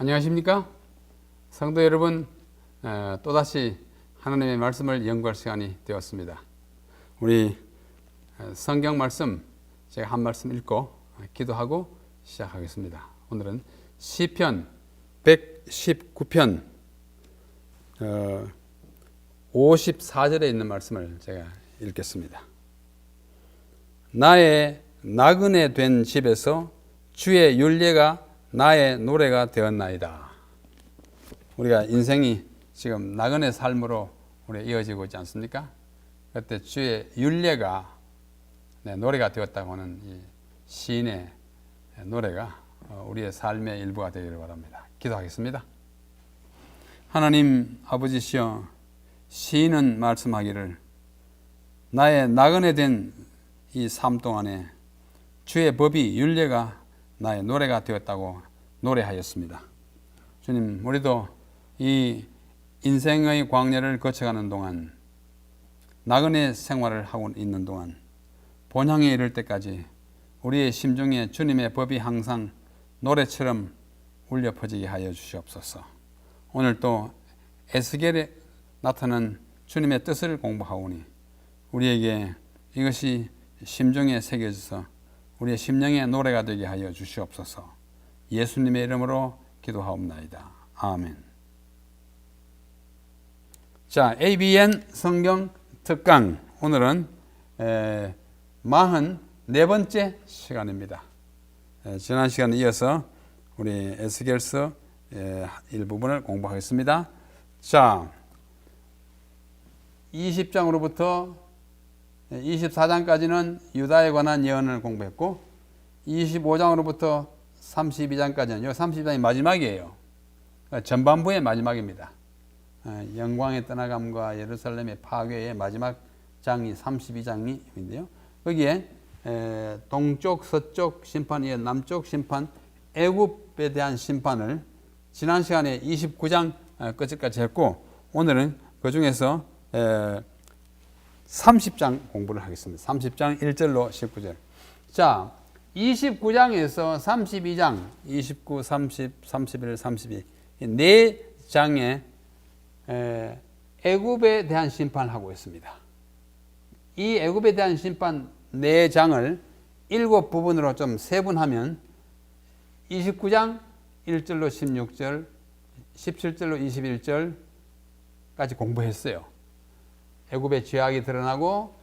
안녕하십니까? 성도 여러분, 또다시 하나님의 말씀을 연구할 시간이 되었습니다. 우리 성경 말씀 제가 한 말씀 읽고 기도하고 시작하겠습니다. 오늘은 시편 119편 54절에 있는 말씀을 제가 읽겠습니다. 나의 나그네 된 집에서 주의 율례가 나의 노래가 되었나이다. 우리가 인생이 지금 나그네 삶으로 우리 이어지고 있지 않습니까? 그때 주의 율례가 노래가 되었다고 하는 이 시인의 노래가 우리의 삶의 일부가 되기를 바랍니다. 기도하겠습니다. 하나님 아버지시여, 시인은 말씀하기를 나의 나그네 된 이 삶 동안에 주의 법이 율례가 나의 노래가 되었다고 노래하였습니다. 주님, 우리도 이 인생의 광야를 거쳐가는 동안, 나그네 생활을 하고 있는 동안 본향에 이를 때까지 우리의 심중에 주님의 법이 항상 노래처럼 울려 퍼지게 하여 주시옵소서. 오늘 또 에스겔에 나타난 주님의 뜻을 공부하오니 우리에게 이것이 심중에 새겨져서 우리의 심령의 노래가 되게 하여 주시옵소서. 예수님의 이름으로 기도하옵나이다. 아멘. 자, ABN 성경 특강, 오늘은 44번째 시간입니다. 지난 시간에 이어서 우리 에스겔서 일부분을 공부하겠습니다. 자, 20장으로부터 24장까지는 유다에 관한 예언을 공부했고, 25장으로부터 32장까지는, 이 32장이 마지막이에요. 전반부의 마지막입니다. 영광의 떠나감과 예루살렘의 파괴의 마지막 장이 32장인데요. 거기에 동쪽, 서쪽 심판, 남쪽 심판, 애굽에 대한 심판을 지난 시간에 29장 끝까지 했고, 오늘은 그 중에서 30장 공부를 하겠습니다. 30장 1절로 19절. 자, 29장에서 32장, 29, 30, 31, 32, 네 장에 애굽에 대한 심판을 하고 있습니다. 이 애굽에 대한 심판 네 장을 7부분으로 좀 세분하면 29장 1절로 16절, 17절로 21절까지 공부했어요. 애굽의 죄악이 드러나고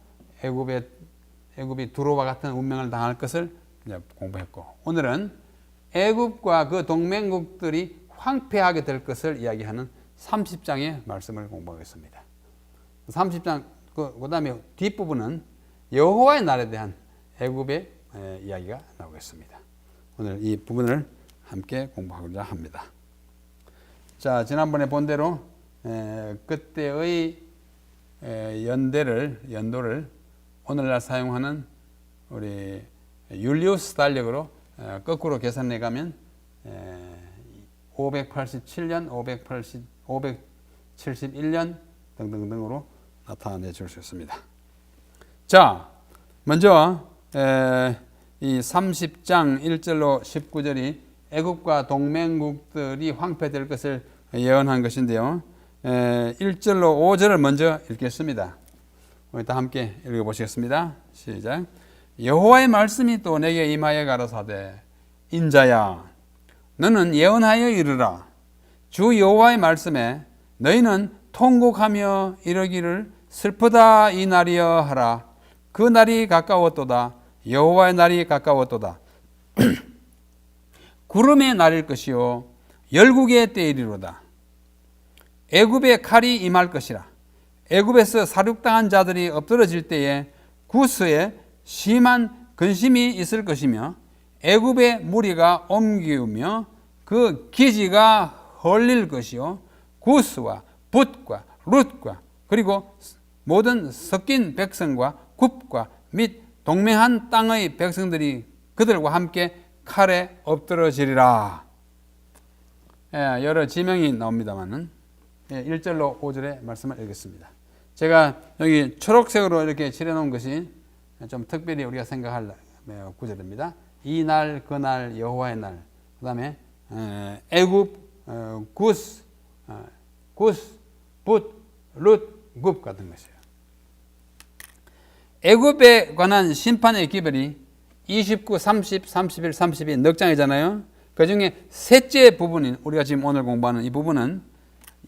애굽이 두로와 같은 운명을 당할 것을 이제 공부했고, 오늘은 애굽과 그 동맹국들이 황폐하게 될 것을 이야기하는 30장의 말씀을 공부하겠습니다. 30장 그 다음에 뒷부분은 여호와의 날에 대한 애굽의 이야기가 나오겠습니다. 오늘 이 부분을 함께 공부하고자 합니다. 자, 지난번에 본 대로 그때의 연도를 오늘날 사용하는 우리 율리우스 달력으로 거꾸로 계산해 가면 587년, 571년 등등등으로 나타내 줄 수 있습니다. 자, 먼저 이 30장 1절로 19절이 애굽과 동맹국들이 황폐될 것을 예언한 것인데요. 1절로 5절을 먼저 읽겠습니다. 우리 다 함께 읽어보시겠습니다. 시작. 여호와의 말씀이 또 내게 임하여 가라사대, 인자야, 너는 예언하여 이르라. 주 여호와의 말씀에 너희는 통곡하며 이르기를 슬프다 이 날이여 하라. 그 날이 가까웠도다. 여호와의 날이 가까웠도다. 구름의 날일 것이요 열국의 때이리로다. 애굽의 칼이 임할 것이라. 애굽에서 사륙당한 자들이 엎드러질 때에 구스에 심한 근심이 있을 것이며, 애굽의 무리가 옮기우며 그 기지가 헐릴 것이요 구스와 붓과 룻과 그리고 모든 섞인 백성과 굽과 및 동맹한 땅의 백성들이 그들과 함께 칼에 엎드러지리라. 여러 지명이 나옵니다만은 1절로 5절의 말씀을 읽겠습니다. 제가 여기 초록색으로 이렇게 칠해놓은 것이 좀 특별히 우리가 생각할 구절입니다. 이 날, 그 날, 여호와의 날. 그 다음에 애굽 구스, 붓, 룻, 굽 같은 것이에요. 애굽에 관한 심판의 기별이 29, 30, 31, 32 넉 장이잖아요. 그 중에 셋째 부분인 우리가 지금 오늘 공부하는 이 부분은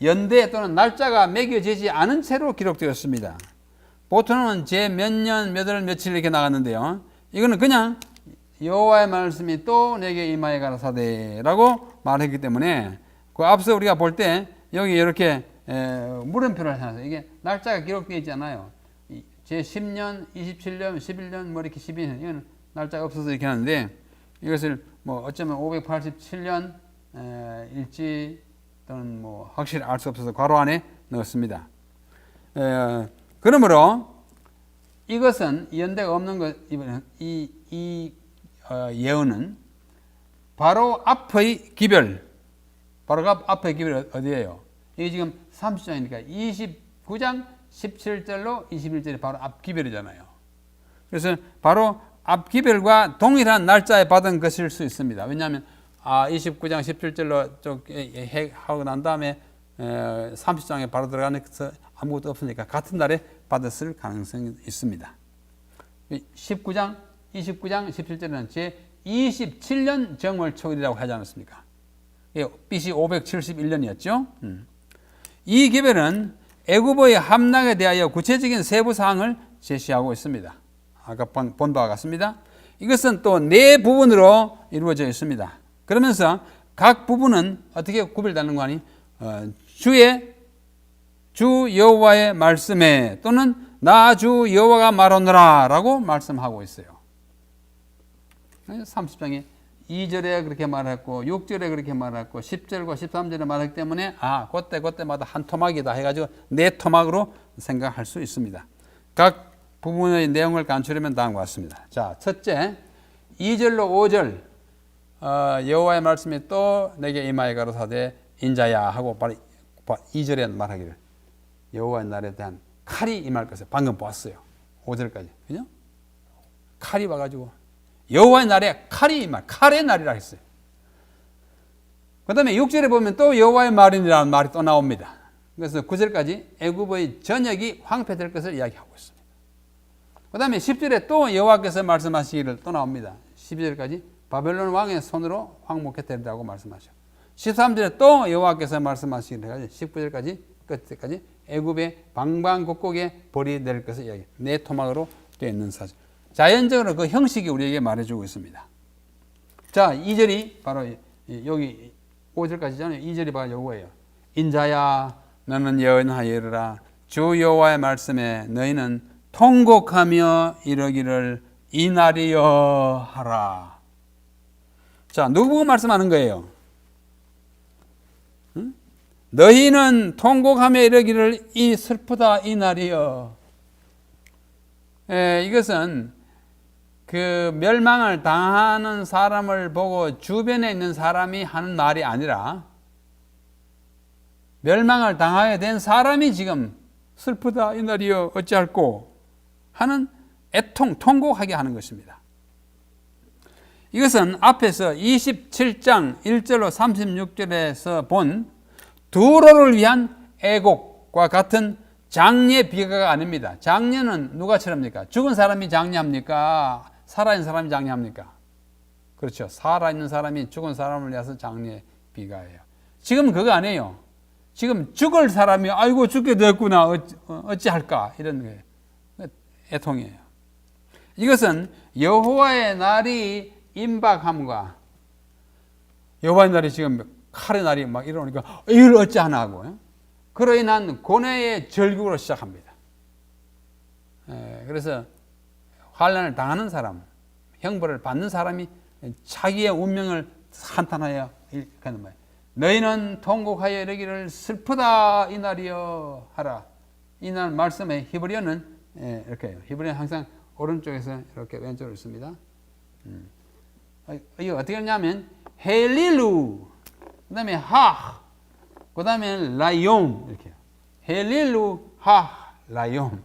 연대 또는 날짜가 매겨지지 않은 채로 기록되었습니다. 보통은 제 몇 년, 몇 월, 며칠 이렇게 나갔는데요. 이거는 그냥 여호와의 말씀이 또 내게 임하여 가라사대라고 말했기 때문에 그 앞서 우리가 볼 때 여기 이렇게 물음표를 해놔서 이게 날짜가 기록되어 있지 않아요. 제 10년, 27년, 11년, 뭐 이렇게 12년 이건 날짜가 없어서 이렇게 하는데 이것을 뭐 어쩌면 587년 일지 또는 뭐 확실히 알 수 없어서 괄호 안에 넣었습니다. 그러므로 이것은 연대가 없는 것, 이 예언은 바로 앞의 기별, 바로 앞의 기별이 어디예요? 이게 지금 30장이니까 29장 17절로 21절이 바로 앞 기별이잖아요. 그래서 바로 앞 기별과 동일한 날짜에 받은 것일 수 있습니다. 왜냐하면 29장 17절로 하고 난 다음에 30장에 바로 들어가서 아무것도 없으니까 같은 날에 받았을 가능성이 있습니다. 19장, 17절은 제 27년 정월 초일이라고 하지 않았습니까? BC 571년이었죠. 이 기별은 애굽의 함락에 대하여 구체적인 세부 사항을 제시하고 있습니다. 아까 본 바와 같습니다. 이것은 또 네 부분으로 이루어져 있습니다. 그러면서 각 부분은 어떻게 구별되는 거 아니? 주 여호와의 말씀에 또는 나 주 여호와가 말하노라 라고 말씀하고 있어요. 30장에 2절에 그렇게 말했고 6절에 그렇게 말했고 10절과 13절에 말했기 때문에 그때마다 한 토막이다 해가지고 네 토막으로 생각할 수 있습니다. 각 부분의 내용을 간추려면 다음과 같습니다. 자, 첫째 2절로 5절 여호와의 말씀이 또 내게 임하여 가로사대 인자야 하고 바로 2절에 말하기를 여호와의 날에 대한 칼이 임할 것을 방금 보았어요. 5절까지. 그죠? 칼이 와가지고 여호와의 날에 칼이 임할, 칼의 날이라 했어요. 그 다음에 6절에 보면 또 여호와의 말이라는 말이 또 나옵니다. 그래서 9절까지 애굽의 전역이 황폐될 것을 이야기하고 있습니다. 그 다음에 10절에 또 여호와께서 말씀하시기를 또 나옵니다. 12절까지 바벨론 왕의 손으로 황무케 되리라고 말씀하셔. 13절에 또 여호와께서 말씀하시기를 해가지고 19절까지 끝까지 애굽의 방방곡곡에 벌이 될 것을 이야기. 네 토막으로 되어 있는 사실. 자연적으로 그 형식이 우리에게 말해주고 있습니다. 자, 2절이 바로 여기 5절까지잖아요. 2절이 바로 요거예요. 인자야 너는 예언하여 이르라 주 여호와의 말씀에 너희는 통곡하며 이러기를 이 날이여 하라. 자, 누구 보고 말씀하는 거예요? 응? 너희는 통곡하며 이러기를 이 슬프다 이 날이여. 이것은 그 멸망을 당하는 사람을 보고 주변에 있는 사람이 하는 말이 아니라 멸망을 당하게 된 사람이 지금 슬프다 이 날이여 어찌할꼬 하는 통곡하게 하는 것입니다. 이것은 앞에서 27장 1절로 36절에서 본 두로를 위한 애곡과 같은 장례 비가가 아닙니다. 장례는 누가 치릅니까? 죽은 사람이 장례합니까? 살아있는 사람이 장례합니까? 그렇죠. 살아있는 사람이 죽은 사람을 위해서 장례 비가예요. 지금 그거 아니에요. 지금 죽을 사람이 아이고 죽게 됐구나 어찌할까 이런 거예요. 애통이에요. 이것은 여호와의 날이 임박함과 여호와의 날이 지금 칼의 날이 막 이러니까 이걸 어찌하나 하고 그로 인한 고뇌의 절규로 시작합니다. 그래서 환난을 당하는 사람, 형벌을 받는 사람이 자기의 운명을 한탄하여 일으키는 거예요. 너희는 통곡하여 이르기를 슬프다 이 날이여 하라. 이 날 말씀에 히브리어는 이렇게 해요. 히브리어는 항상 오른쪽에서 이렇게 왼쪽으로 있습니다. 이거 어떻게 하냐면 헬릴루, 그 다음에 하, 그 다음에 라이옴 이렇게 헬릴루 하 라이옴.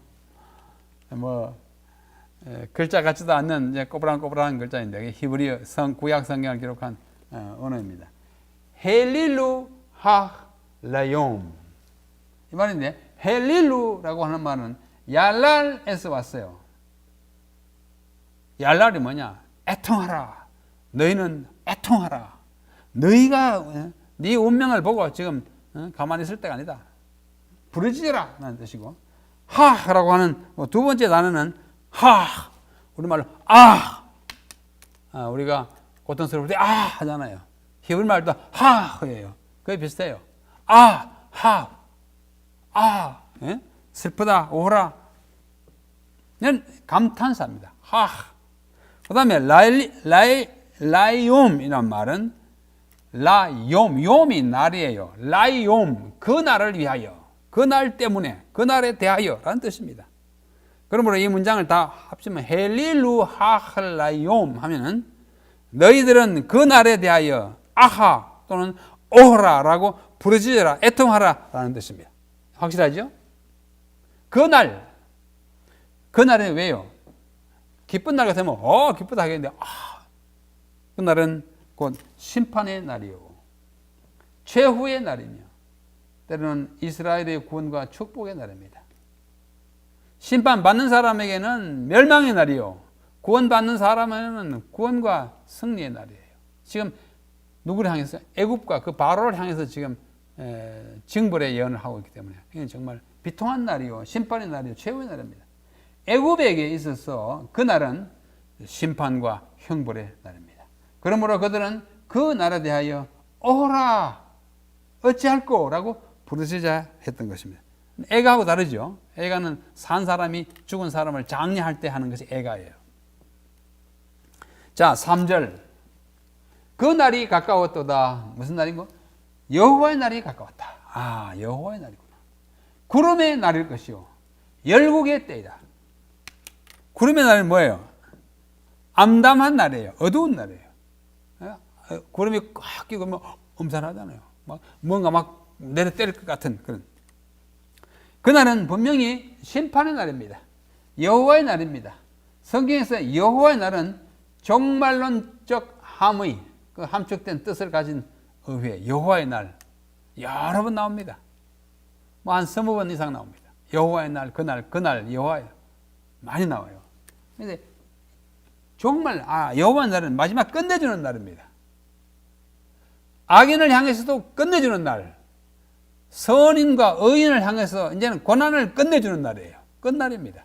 뭐 글자 같지도 않는 이제 꼬부랑꼬부랑한 글자인데 히브리어 구약 성경을 기록한 언어입니다. 헬릴루 하라욤. 이 말인데 헬릴루라고 하는 말은 얄랄에서 왔어요. 얄랄이 뭐냐? 애통하라. 너희는 애통하라. 너희가 네 운명을 보고 지금 가만히 있을 때가 아니다. 부르짖어라 라는 뜻이고, 하라고 하는 두 번째 단어는 하. 우리말로 우리가 고통스러울 때 하잖아요. 히브리 말도 하예요. 그게 비슷해요. 예? 슬프다, 오라. 이건 감탄사입니다. 그 다음에 라이옴이란 말은 욤이 날이에요. 라이옴, 그 날을 위하여, 그 날 때문에, 그 날에 대하여 라는 뜻입니다. 그러므로 이 문장을 다 합치면 헬릴루 하할라욤 하면은 너희들은 그 날에 대하여 아하 또는 오라라고 부르짖어라, 애통하라 라는 뜻입니다. 확실하죠? 그 날은 왜요? 기쁜 날 같으면 기쁘다 하겠는데 그 날은 곧 심판의 날이요, 최후의 날이며 때로는 이스라엘의 구원과 축복의 날입니다. 심판받는 사람에게는 멸망의 날이요, 구원받는 사람에게는 구원과 승리의 날이에요. 지금 누구를 향해서? 애굽과 그 바로를 향해서 지금 징벌의 예언을 하고 있기 때문에 이건 정말 비통한 날이요, 심판의 날이요, 최후의 날입니다. 애굽에게 있어서 그 날은 심판과 형벌의 날입니다. 그러므로 그들은 그 날에 대하여 오라 어찌할꼬 라고 부르짖어야 했던 것입니다. 애가하고 다르죠. 애가는 산 사람이 죽은 사람을 장례할 때 하는 것이 애가예요. 자, 3절. 그 날이 가까웠도다. 무슨 날인고? 여호와의 날이 가까웠다. 여호와의 날이구나. 구름의 날일 것이요, 열국의 때이다. 구름의 날은 뭐예요? 암담한 날이에요. 어두운 날이에요. 구름이 꽉 끼고 음산하잖아요. 뭔가 내려 때릴 것 같은 그런. 그날은 분명히 심판의 날입니다. 여호와의 날입니다. 성경에서 여호와의 날은 종말론적 함의 그 함축된 뜻을 가진 의회, 여호와의 날 여러 번 나옵니다. 한 20번 이상 나옵니다. 여호와의 날, 그날 여호와의 많이 나와요. 근데 정말 여호와의 날은 마지막 끝내주는 날입니다. 악인을 향해서도 끝내주는 날, 선인과 의인을 향해서 이제는 고난을 끝내주는 날이에요. 끝날입니다.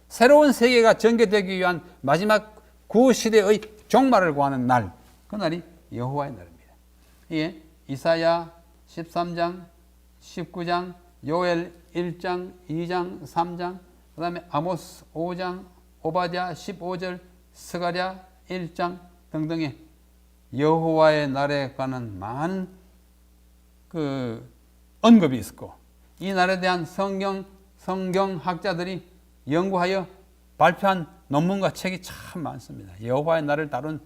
새로운 세계가 전개되기 위한 마지막 구시대의 종말을 구하는 날, 그 날이 여호와의 날입니다. 이게 이사야 13장, 19장, 요엘 1장, 2장, 3장, 그 다음에 아모스 5장, 오바댜 15절, 스가랴 1장 등등의 여호와의 날에 관한 많은 그 언급이 있었고, 이 날에 대한 성경학자들이 연구하여 발표한 논문과 책이 참 많습니다. 여호와의 날을 다룬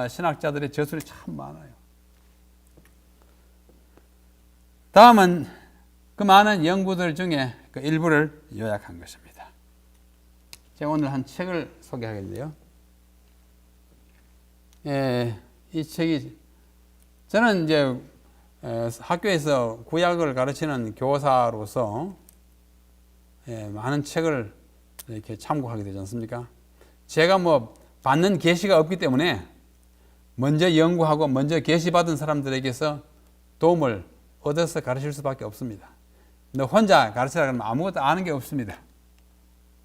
신학자들의 저술이 참 많아요. 다음은 그 많은 연구들 중에 그 일부를 요약한 것입니다. 제가 오늘 한 책을 소개하겠는데요. 이 책이, 저는 이제 학교에서 구약을 가르치는 교사로서 많은 책을 이렇게 참고하게 되지 않습니까? 제가 받는 계시가 없기 때문에 먼저 연구하고 먼저 계시받은 사람들에게서 도움을 얻어서 가르칠 수밖에 없습니다. 근데 혼자 가르치라 그러면 아무것도 아는 게 없습니다.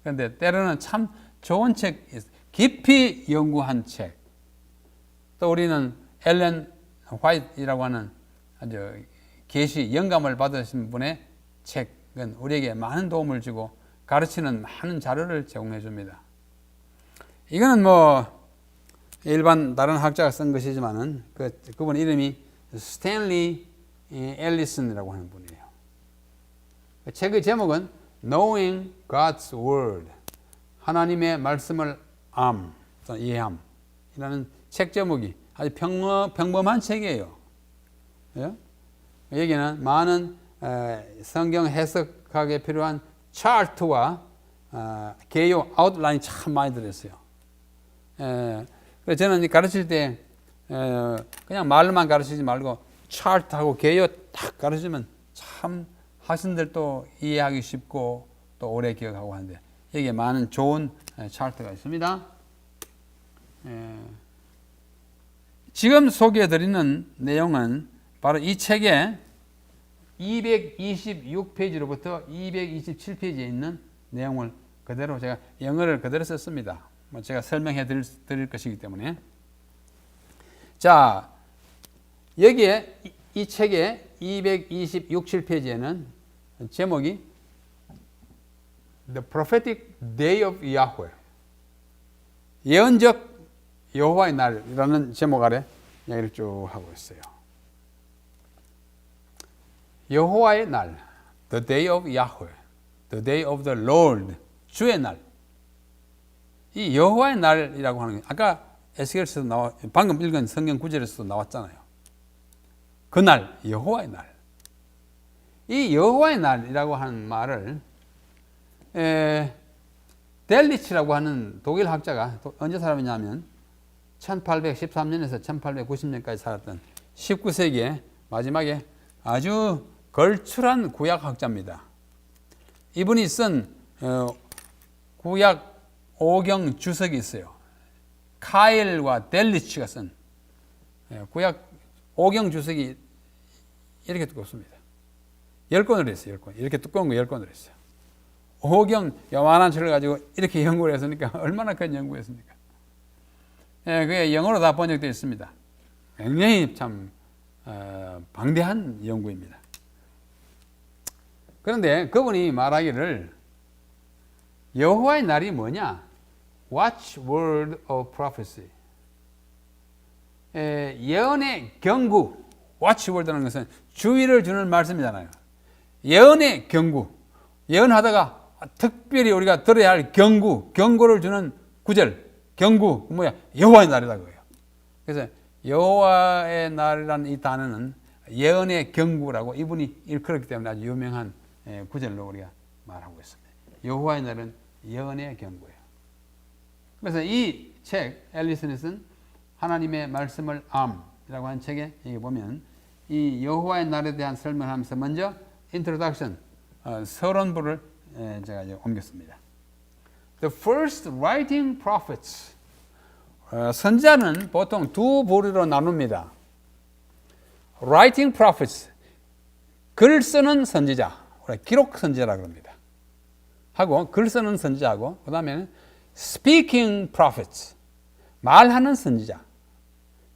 그런데 때로는 참 좋은 책, 깊이 연구한 책, 또 우리는 엘렌 화이트이라고 하는 아주 계시 영감을 받으신 분의 책은 우리에게 많은 도움을 주고 가르치는 많은 자료를 제공해 줍니다. 이거는 일반 다른 학자가 쓴 것이지만은 그분 이름이 스탠리 앨리슨이라고 하는 분이에요. 책의 제목은 Knowing God's Word, 하나님의 말씀을 이해함 이라는 책 제목이 아주 평범한 책이에요. 여기는 많은 성경 해석하기에 필요한 차트와 개요, 아웃라인이 참 많이 들어있어요. 그래서 저는 가르칠 때 그냥 말로만 가르치지 말고 차트하고 개요 딱 가르치면 참 학생들도 이해하기 쉽고 또 오래 기억하고 하는데 여기에 많은 좋은 차트가 있습니다. 지금 소개해드리는 내용은 바로 이 책의 226페이지로부터 227페이지에 있는 내용을 그대로 제가 영어를 그대로 썼습니다. 제가 설명해 드릴 것이기 때문에. 자, 여기에 이 책의 226페이지에는 제목이 The Prophetic Day of Yahweh, 예언적 여호와의 날이라는 제목 아래 이야기를 쭉 하고 있어요. 여호와의 날, The Day of Yahweh, The Day of the Lord, 주의 날. 이 여호와의 날이라고 하는 게 아까 에스겔에서 방금 읽은 성경 구절에서도 나왔잖아요. 그날, 여호와의 날. 이 여호와의 날이라고 하는 말을 델리치라고 하는 독일 학자가 언제 사람이냐면 1813년에서 1890년까지 살았던 19세기의 마지막에 아주 걸출한 구약학자입니다. 이분이 쓴 구약 5경 주석이 있어요. 카일과 델리치가 쓴 구약 5경 주석이 이렇게 두껍습니다. 10권을 했어요. 10권. 이렇게 두꺼운 거 10권을 했어요. 5경 요만한 책을 가지고 이렇게 연구를 했으니까 얼마나 큰 연구였습니까? 그게 영어로 다 번역되어 있습니다. 굉장히 참 방대한 연구입니다. 그런데 그분이 말하기를 여호와의 날이 뭐냐? Watchword of prophecy. 예언의 경고. Watchword라는 것은 주의를 주는 말씀이잖아요. 예언의 경고. 예언하다가 특별히 우리가 들어야 할 경고를 주는 구절. 경고 뭐야? 여호와의 날이다 그거예요. 그래서 여호와의 날이라는 이 단어는 예언의 경고라고 이분이 일컬었기 때문에 아주 유명한 구절로 우리가 말하고 있습니다. 여호와의 날은 예언의 경고예요. 그래서 이 책 앨리슨이 쓴 하나님의 말씀을 암이라고 하는 책에 여기 보면 이 여호와의 날에 대한 설명하면서 먼저 인트로덕션 서론부를 제가 이제 옮겼습니다. The first writing prophets. 선지자는 보통 두 부류로 나눕니다. Writing prophets, 글 쓰는 선지자, 기록 선지자라고 합니다. 하고 글 쓰는 선지자하고 그 다음에는 speaking prophets, 말하는 선지자.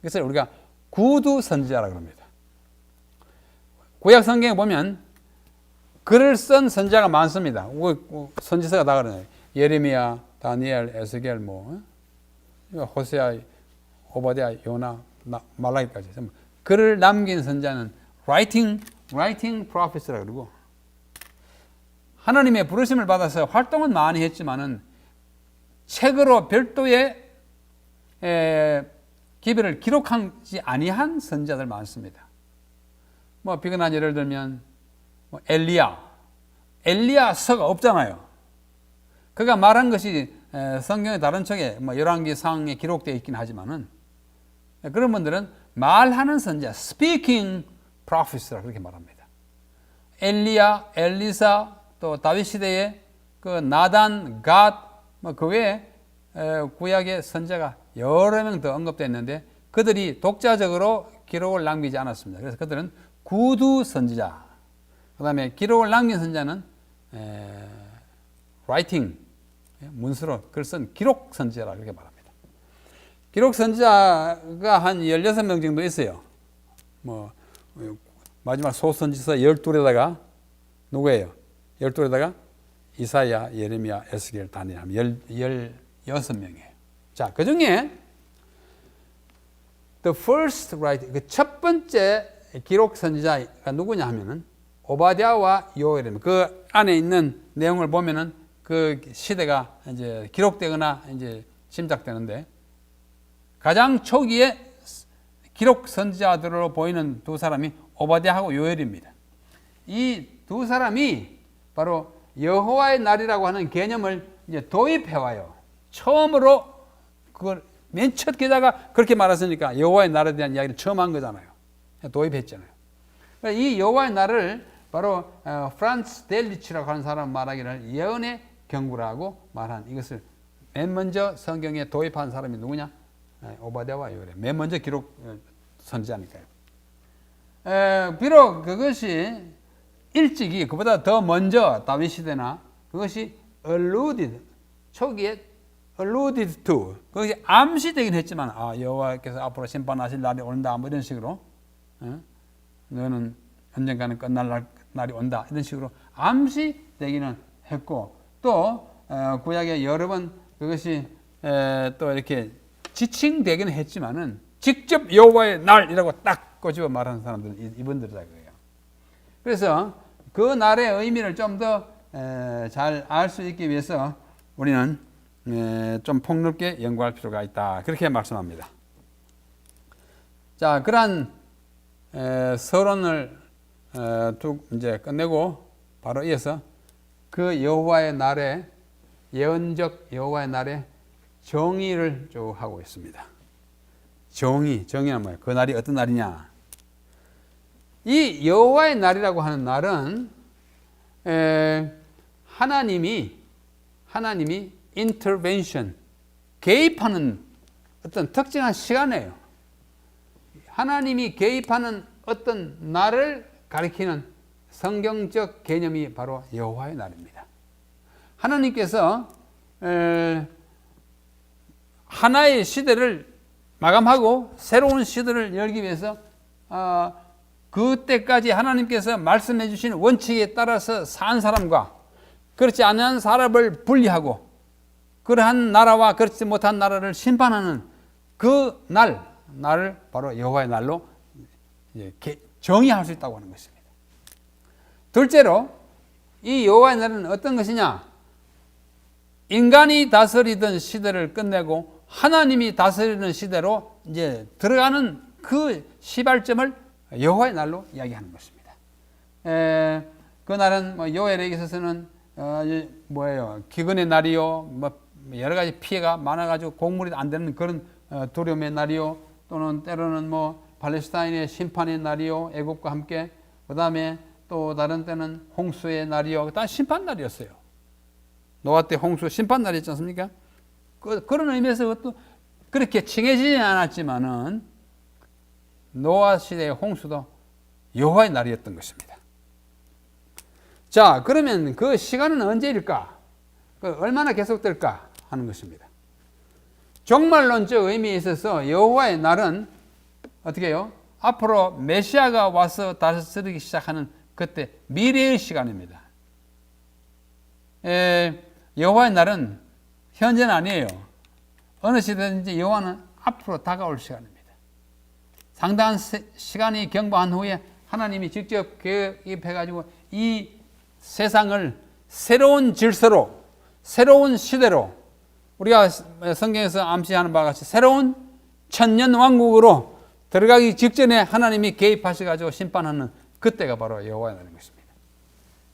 그래서 우리가 구두 선지자라고 합니다. 구약 성경에 보면 글을 쓴 선지자가 많습니다. 선지서가 다 그러네요. 예레미야, 다니엘, 에스겔, 호세아, 오바댜, 요나, 말라기까지. 글을 남긴 선지자는 writing prophets라고 그러고 하나님의 부르심을 받아서 활동은 많이 했지만은 책으로 별도의 기별을 기록하지 아니한 선지자들 많습니다. 비근한 예를 들면 엘리야서가 없잖아요. 그가 말한 것이 성경의 다른 책에 열왕기상에 기록되어 있긴 하지만은 그런 분들은 말하는 선지자, speaking prophets라고 그렇게 말합니다. 엘리야, 엘리사, 또 다윗 시대에 그 나단, 갓, 그 외에 구약의 선지자가 여러 명 더 언급되어 있는데 그들이 독자적으로 기록을 남기지 않았습니다. 그래서 그들은 구두 선지자, 그 다음에 기록을 남긴 선지자는 writing, 문서로 글 쓴 기록 선지자라고 이렇게 말합니다. 기록 선지자가 한 16명 정도 있어요. 마지막 소선지서 12에다가 누구예요? 12에다가 이사야, 예레미야, 에스겔, 다니엘 하면 16명이에요. 자, 그 중에 the first writer, 그 첫 번째 기록 선지자가 누구냐 하면은 오바댜와 요엘입니다. 그 안에 있는 내용을 보면은 그 시대가 이제 기록되거나 이제 짐작되는데 가장 초기에 기록 선지자들로 보이는 두 사람이 오바댜하고 요엘입니다. 이 두 사람이 바로 여호와의 날이라고 하는 개념을 이제 도입해 와요. 처음으로 그걸 맨 첫 기자가 그렇게 말했으니까 여호와의 날에 대한 이야기를 처음 한 거잖아요. 도입했잖아요. 이 여호와의 날을 바로 프란츠 델리치라고 하는 사람 말하기를 예언의 경구라고 말한 이것을 맨 먼저 성경에 도입한 사람이 누구냐? 오바댜와 요엘. 맨 먼저 기록 선지자니까요. 비록 그것이 일찍이 그보다 더 먼저 다윗 시대나 그것이 alluded 초기에 alluded to 그것이 암시되긴 했지만 여호와께서 앞으로 심판하실 날이 온다 뭐 이런 식으로 너는 언젠가는 끝날 날이 온다 이런 식으로 암시되기는 했고 또 구약에 여러 번 그것이 또 이렇게 지칭되기는 했지만은 직접 여호와의 날이라고 딱 꼬집어 말하는 사람들은 이분들이다 그래요. 그래서 그 날의 의미를 좀 더 잘 알 수 있기 위해서 우리는 좀 폭넓게 연구할 필요가 있다. 그렇게 말씀합니다. 자, 그러한 서론을 이제 끝내고 바로 이어서 그 여호와의 날에 예언적 여호와의 날에 정의를 쭉 하고 있습니다. 정의는 뭐예요? 그 날이 어떤 날이냐? 이 여호와의 날이라고 하는 날은 하나님이 intervention 개입하는 어떤 특정한 시간이에요. 하나님이 개입하는 어떤 날을 가리키는 성경적 개념이 바로 여호와의 날입니다. 하나님께서 하나의 시대를 마감하고 새로운 시대를 열기 위해서 그때까지 하나님께서 말씀해 주신 원칙에 따라서 산 사람과 그렇지 않은 사람을 분리하고 그러한 나라와 그렇지 못한 나라를 심판하는 그 날을 바로 여호와의 날로 정의할 수 있다고 하는 것입니다. 둘째로 이 여호와의 날은 어떤 것이냐? 인간이 다스리던 시대를 끝내고 하나님이 다스리는 시대로 이제 들어가는 그 시발점을 여호와의 날로 이야기하는 것입니다. 그 날은 뭐 요엘에 있어서는 기근의 날이요, 뭐 여러 가지 피해가 많아가지고 곡물이 안 되는 그런 두려움의 날이요, 또는 때로는 뭐 팔레스타인의 심판의 날이요, 애국과 함께, 그 다음에 또 다른 때는 홍수의 날이요, 다 심판 날이었어요. 노아 때 홍수 심판 날이었지 않습니까? 그런 의미에서 그것도 그렇게 칭해지지 않았지만은 노아 시대의 홍수도 여호와의 날이었던 것입니다. 자, 그러면 그 시간은 언제일까? 얼마나 계속될까 하는 것입니다. 종말론적 의미에 있어서 여호와의 날은 어떻게 해요? 앞으로 메시아가 와서 다스리기 시작하는 그때 미래의 시간입니다. 여호와의 날은 현재는 아니에요. 어느 시대든지 여호와는 앞으로 다가올 시간입니다. 상당한 시간이 경과한 후에 하나님이 직접 개입해가지고 이 세상을 새로운 질서로, 새로운 시대로, 우리가 성경에서 암시하는 바와 같이 새로운 천년 왕국으로 들어가기 직전에 하나님이 개입하셔가지고 심판하는 그때가 바로 여호와의 날인 것입니다.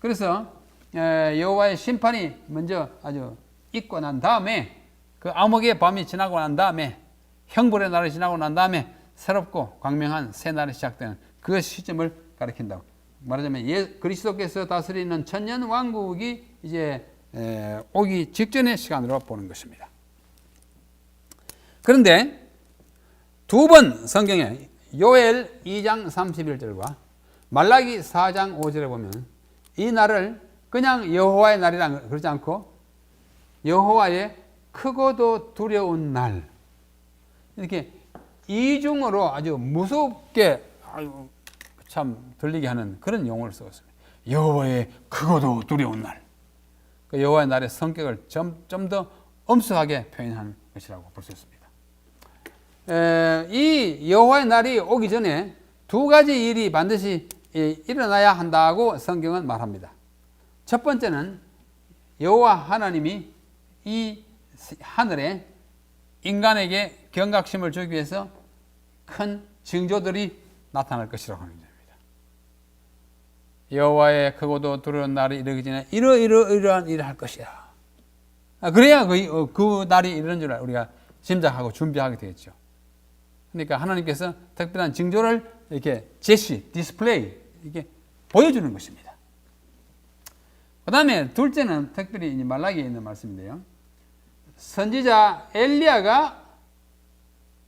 그래서 여호와의 심판이 먼저 아주 있고 난 다음에 그 암흑의 밤이 지나고 난 다음에 형벌의 날이 지나고 난 다음에 새롭고 광명한 새 날이 시작되는 그 시점을 가리킨다고. 말하자면 그리스도께서 다스리는 천년 왕국이 이제 오기 직전의 시간으로 보는 것입니다. 그런데 두 번 성경에 요엘 2장 31절과 말라기 4장 5절에 보면 이 날을 그냥 여호와의 날이라 그러지 않고 여호와의 크고도 두려운 날, 이렇게 이중으로 아주 무섭게 참 들리게 하는 그런 용어를 쓰었습니다. 여호와의 크고도 두려운 날. 그 여호와의 날의 성격을 좀 더 엄숙하게 표현하는 것이라고 볼 수 있습니다. 이 여호와의 날이 오기 전에 두 가지 일이 반드시 일어나야 한다고 성경은 말합니다. 첫 번째는 여호와 하나님이 이 하늘에 인간에게 경각심을 주기 위해서 큰 징조들이 나타날 것이라고 하는 겁니다. 여호와의 크고도 두려운 날이 이르기 전에 이러한 일을 할 것이야. 그래야 그 날이 이런 줄 우리가 짐작하고 준비하게 되겠죠. 그러니까 하나님께서 특별한 징조를 이렇게 디스플레이 이게 보여주는 것입니다. 그 다음에 둘째는 특별히 말라기에 있는 말씀인데요. 선지자 엘리야가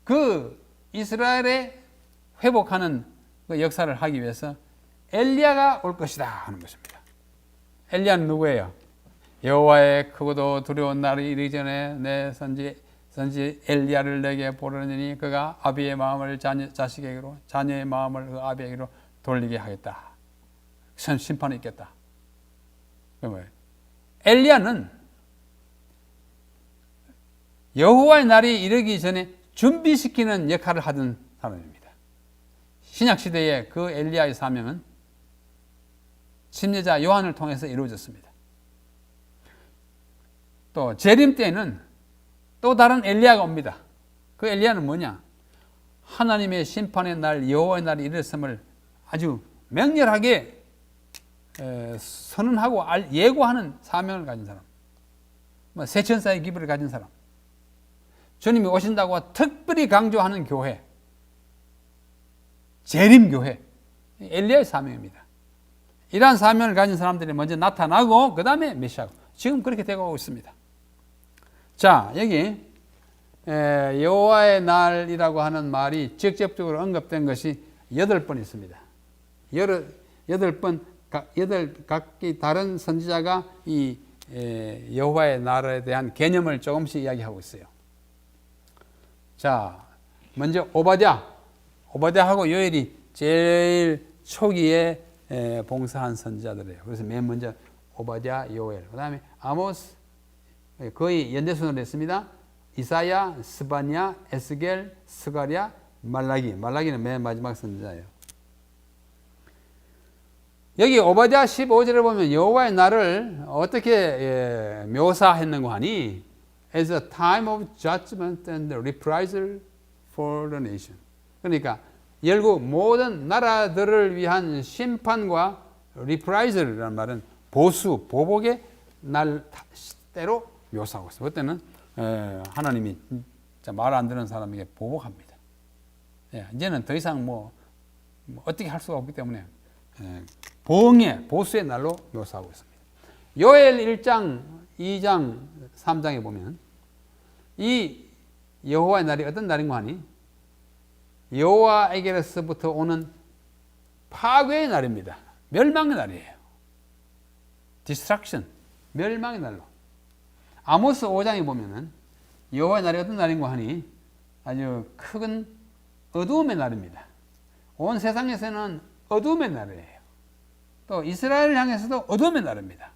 그 이스라엘에 회복하는 그 역사를 하기 위해서 엘리야가 올 것이다 하는 것입니다. 엘리야는 누구예요? 여호와의 크고도 두려운 날이 이르기 전에 내 선지 엘리야를 내게 보내니 그가 아비의 마음을 자식에게로 자녀의 마음을 그 아비에게로 돌리게 하겠다. 심판이 있겠다. 엘리야는 여호와의 날이 이르기 전에 준비시키는 역할을 하던 사람입니다. 신약시대의 그 엘리야의 사명은 침례자 요한을 통해서 이루어졌습니다. 또 재림 때에는 또 다른 엘리야가 옵니다. 그 엘리야는 뭐냐? 하나님의 심판의 날, 여호와의 날이 이르렀음을 아주 맹렬하게 선언하고 예고하는 사명을 가진 사람, 새 천사의 기별을 가진 사람, 주님이 오신다고 특별히 강조하는 교회, 재림교회, 엘리야의 사명입니다. 이러한 사명을 가진 사람들이 먼저 나타나고 그 다음에 메시아가 지금 그렇게 되고 있습니다. 자, 여기 여호와의 날이라고 하는 말이 직접적으로 언급된 것이 8번 있습니다. 8번 각기 다른 선지자가 이 여호와의 날에 대한 개념을 조금씩 이야기하고 있어요. 자, 먼저 오바댜하고 요엘이 제일 초기에 봉사한 선지자들이에요. 그래서 맨 먼저 오바댜, 요엘, 그 다음에 아모스, 거의 연대순으로 했습니다. 이사야, 스바냐, 에스겔, 스가랴, 말라기는 맨 마지막 선지자예요. 여기 오바댜 15절에 보면 여호와의 날을 어떻게 묘사했는가 하니 as a time of judgment and reprisal for the nation. 그러니까 결국 모든 나라들을 위한 심판과 reprisal이라는 말은 보수, 보복의 날 때로 묘사하고 있어요. 그때는 하나님이 말 안 듣는 사람에게 보복합니다. 이제는 더 이상 어떻게 할 수가 없기 때문에 보수의 날로 묘사하고 있습니다. 요엘 1장, 2장, 3장에 보면 이 여호와의 날이 어떤 날인가 하니 여호와에게로서부터 오는 파괴의 날입니다. 멸망의 날이에요. 디스트럭션, 멸망의 날로. 아모스 5장에 보면은 여호와의 날이 어떤 날인가 하니 아주 큰 어두움의 날입니다. 온 세상에서는 어두움의 날이에요. 또 이스라엘을 향해서도 어두움의 날입니다.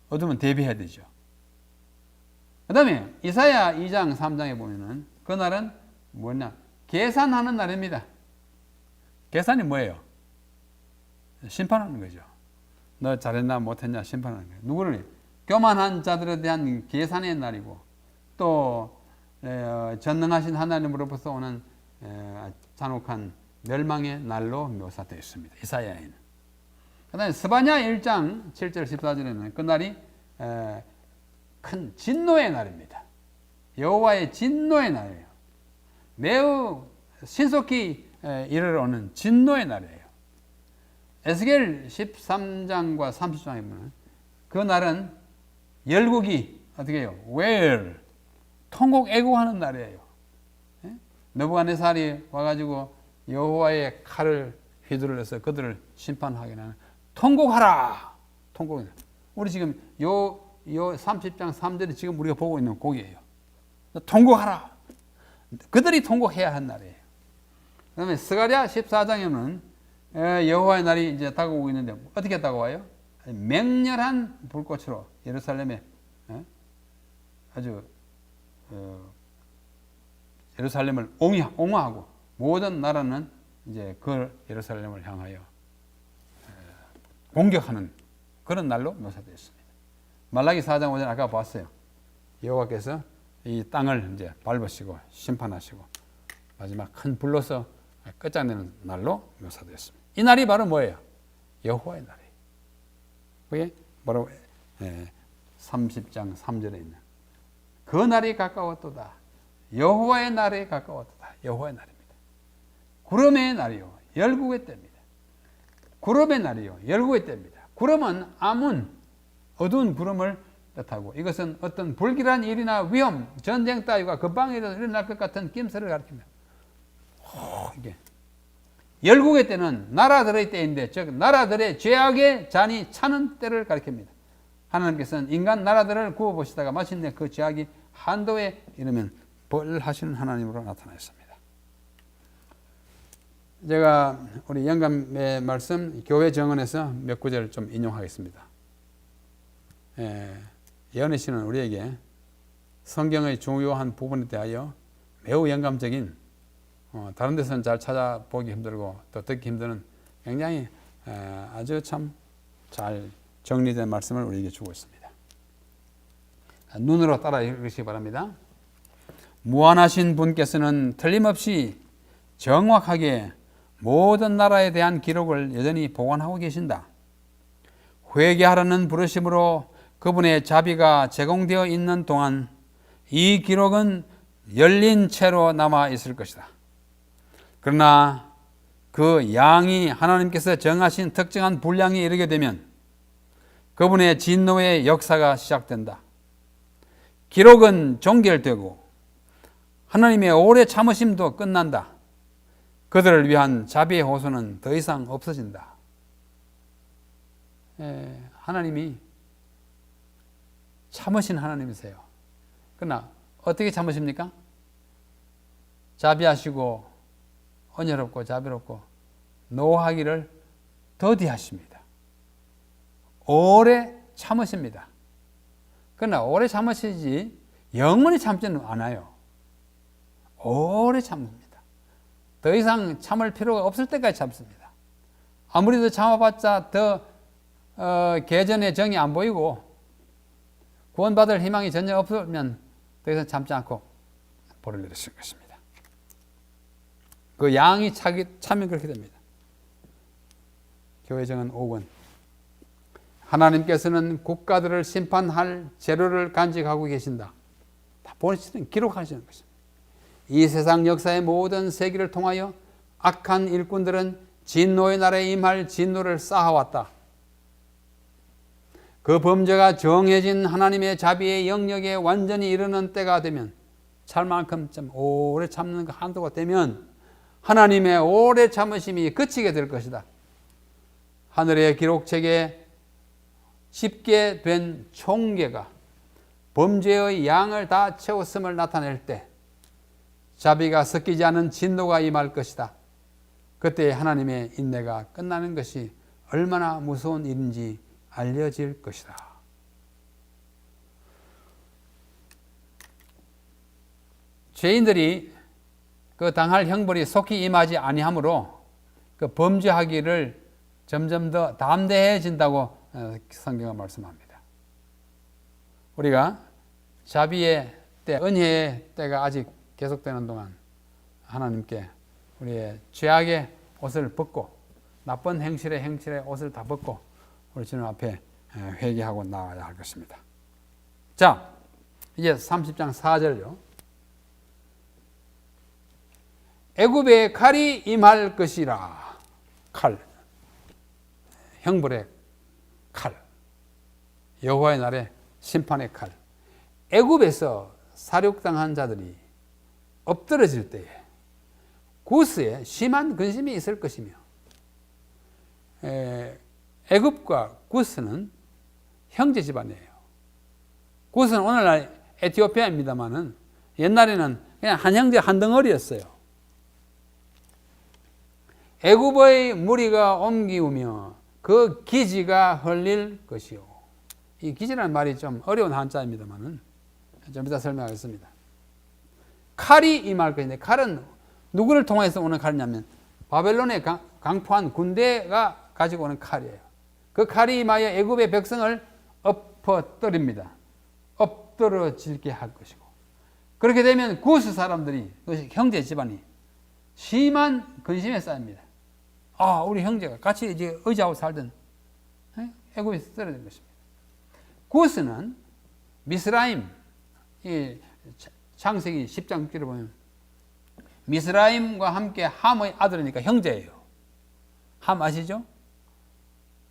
어두우면 대비해야 되죠. 그 다음에 이사야 2장 3장에 보면은 그 날은 뭐냐? 계산하는 날입니다. 계산이 뭐예요? 심판하는 거죠. 너 잘했나 못했냐 심판하는 거예요. 누구를? 교만한 자들에 대한 계산의 날이고 또 전능하신 하나님으로부터 오는 잔혹한 멸망의 날로 묘사되어 있습니다. 이사야에는. 그 다음에 스바냐 1장 7절 14절에는 그 날이 큰 진노의 날입니다. 여호와의 진노의 날이에요. 매우 신속히 이르러오는 진노의 날이에요. 에스겔 13장과 30장에 보면 그 날은 열국이 어떻게 해요? 웨일, 통곡 애고하는 날이에요. 느부갓네살이 와가지고 여호와의 칼을 휘둘러서 그들을 심판하게 하는 통곡하라. 통곡. 우리 지금 요 30장 3절이 지금 우리가 보고 있는 곡이에요. 통곡하라. 그들이 통곡해야 한 날이에요. 그 다음에 스가랴 14장에는 여호와의 날이 이제 다가오고 있는데 어떻게 다가와요? 맹렬한 불꽃으로 예루살렘에 아주 예루살렘을 옹호하고 모든 나라는 이제 그 예루살렘을 향하여 공격하는 그런 날로 묘사되어 있습니다. 말라기 4장 5절 아까 봤어요. 여호와께서 이 땅을 이제 밟으시고 심판하시고 마지막 큰 불로서 끝장내는 날로 묘사되었습니다. 이 날이 바로 뭐예요? 여호와의 날이에요. 그게 바로 30장 3절에 있는 그 날이 가까웠도다. 여호와의 날에 가까웠도다. 여호와의 날입니다. 구름의 날이요. 열국의 때입니다. 구름의 날이요. 열국의 때입니다. 구름은 아문, 어두운 구름을 뜻하고 이것은 어떤 불길한 일이나 위험, 전쟁 따위가 금방이라도 일어날 것 같은 낌새를 가리킵니다. 이게 열국의 때는 나라들의 때인데 즉 나라들의 죄악의 잔이 차는 때를 가리킵니다. 하나님께서는 인간 나라들을 구워보시다가 마침내 그 죄악이 한도에 이르면 벌하시는 하나님으로 나타나셨습니다. 제가 우리 영감의 말씀 교회 정언에서 몇 구절을 좀 인용하겠습니다. 예언의 신은 우리에게 성경의 중요한 부분에 대하여 매우 영감적인 다른 데서는 잘 찾아보기 힘들고 또 듣기 힘드는 굉장히 아주 참 잘 정리된 말씀을 우리에게 주고 있습니다. 눈으로 따라 읽으시기 바랍니다. 무한하신 분께서는 틀림없이 정확하게 모든 나라에 대한 기록을 여전히 보관하고 계신다. 회개하라는 부르심으로 그분의 자비가 제공되어 있는 동안 이 기록은 열린 채로 남아 있을 것이다. 그러나 그 양이 하나님께서 정하신 특정한 분량이 이르게 되면 그분의 진노의 역사가 시작된다. 기록은 종결되고 하나님의 오래 참으심도 끝난다. 그들을 위한 자비의 호소는 더 이상 없어진다. 하나님이 참으신 하나님이세요. 그러나 어떻게 참으십니까? 자비하시고 언혜롭고 자비롭고 노하기를 더디하십니다. 오래 참으십니다. 그러나 오래 참으시지 영원히 참지는 않아요. 오래 참습니다. 더 이상 참을 필요가 없을 때까지 참습니다. 아무리 더 참아봤자 더 개전의 정이 안 보이고 구원받을 희망이 전혀 없으면 더 이상 참지 않고 벌을 내리실 것입니다. 그 양이 차면 그렇게 됩니다. 교회 정언 5권. 하나님께서는 국가들을 심판할 재료를 간직하고 계신다. 다 보시는 기록하시는 것입니다. 이 세상 역사의 모든 세기를 통하여 악한 일꾼들은 진노의 날에 임할 진노를 쌓아왔다. 그 범죄가 정해진 하나님의 자비의 영역에 완전히 이르는 때가 되면 찰만큼 좀 오래 참는 그 한도가 되면 하나님의 오래 참으심이 그치게 될 것이다. 하늘의 기록책에 집게 된 총계가 범죄의 양을 다 채웠음을 나타낼 때 자비가 섞이지 않은 진노가 임할 것이다. 그때 하나님의 인내가 끝나는 것이 얼마나 무서운 일인지 알려질 것이다. 죄인들이 그 당할 형벌이 속히 임하지 아니하므로 그 범죄하기를 점점 더 담대해진다고 성경은 말씀합니다. 우리가 자비의 때, 은혜의 때가 아직 계속되는 동안 하나님께 우리의 죄악의 옷을 벗고 나쁜 행실의 옷을 다 벗고 우리 주님 앞에 회개하고 나아야 할 것입니다. 자, 이제 30장 4절요. 애굽의 칼이 임할 것이라. 칼, 형벌의 칼, 여호와의 날에 심판의 칼. 애굽에서 사륙당한 자들이 엎드러질 때에 구스에 심한 근심이 있을 것이며, 애굽과 구스는 형제 집안이에요. 구스는 오늘날 에티오피아입니다만은 옛날에는 그냥 한 형제 한 덩어리였어요. 애굽의 무리가 옮기우며 그 기지가 흘릴 것이요. 이 기지라는 말이 좀 어려운 한자입니다만은 좀 이따 설명하겠습니다. 칼이 임할 것인데, 칼은 누구를 통해서 오는 칼이냐면 바벨론에 강포한 군대가 가지고 오는 칼이에요. 그 칼이 임하여 애굽의 백성을 엎어뜨립니다. 엎드러지게 할 것이고, 그렇게 되면 구스 사람들이, 형제 집안이 심한 근심에 쌓입니다. 아, 우리 형제가 같이 이제 의지하고 살던 애굽에서 떨어진 것입니다. 구스는 미스라임, 이 창세기 10장 6절을 보면 미스라임과 함께 함의 아들이니까 형제예요. 함 아시죠?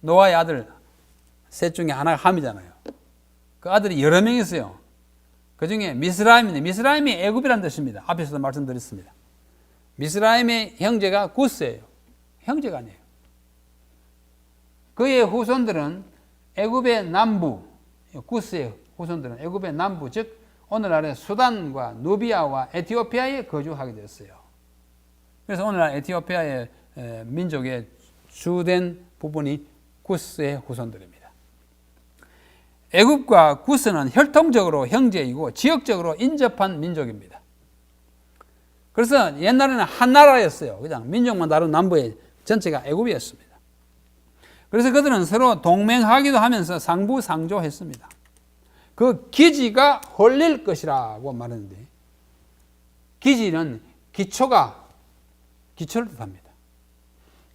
노아의 아들 셋 중에 하나가 함이잖아요. 그 아들이 여러 명 있어요. 그 중에 미스라임인데, 미스라임이 애굽이라는 뜻입니다. 앞에서도 말씀드렸습니다. 미스라임의 형제가 구스예요. 형제가 아니에요. 그의 후손들은 애굽의 남부, 구스의 후손들은 애굽의 남부, 즉 오늘날의 수단과 누비아와 에티오피아에 거주하게 됐어요. 그래서 오늘날 에티오피아의 민족의 주된 부분이 구스의 후손들입니다. 애굽과 구스는 혈통적으로 형제이고 지역적으로 인접한 민족입니다. 그래서 옛날에는 한 나라였어요. 그냥 민족만 다른 남부의 전체가 애굽이었습니다. 그래서 그들은 서로 동맹하기도 하면서 상부상조했습니다. 그 기지가 홀릴 것이라고 말하는데, 기지는 기초를 뜻합니다.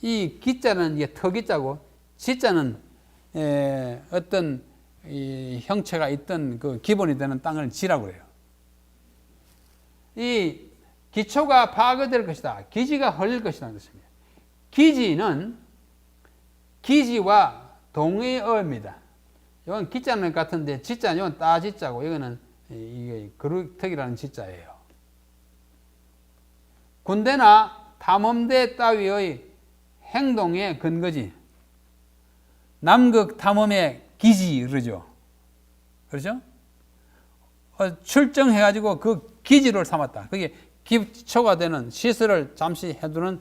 이 기자는 이게 터기자고, 지자는 어떤 이 형체가 있던 그 기본이 되는 땅을 지라고 해요. 이 기초가 파괴될 것이다. 기지가 헐릴 것이라는 것입니다. 기지는 기지와 동의어입니다. 이건 기자는 같은데 지자는 이건 따지자고, 이거는 이게 그루터기라는 지자예요. 군대나 탐험대 따위의 행동의 근거지. 남극 탐험의 기지 그러죠. 그렇죠? 출정해가지고 그 기지를 삼았다. 그게 기초가 되는 시설을 잠시 해두는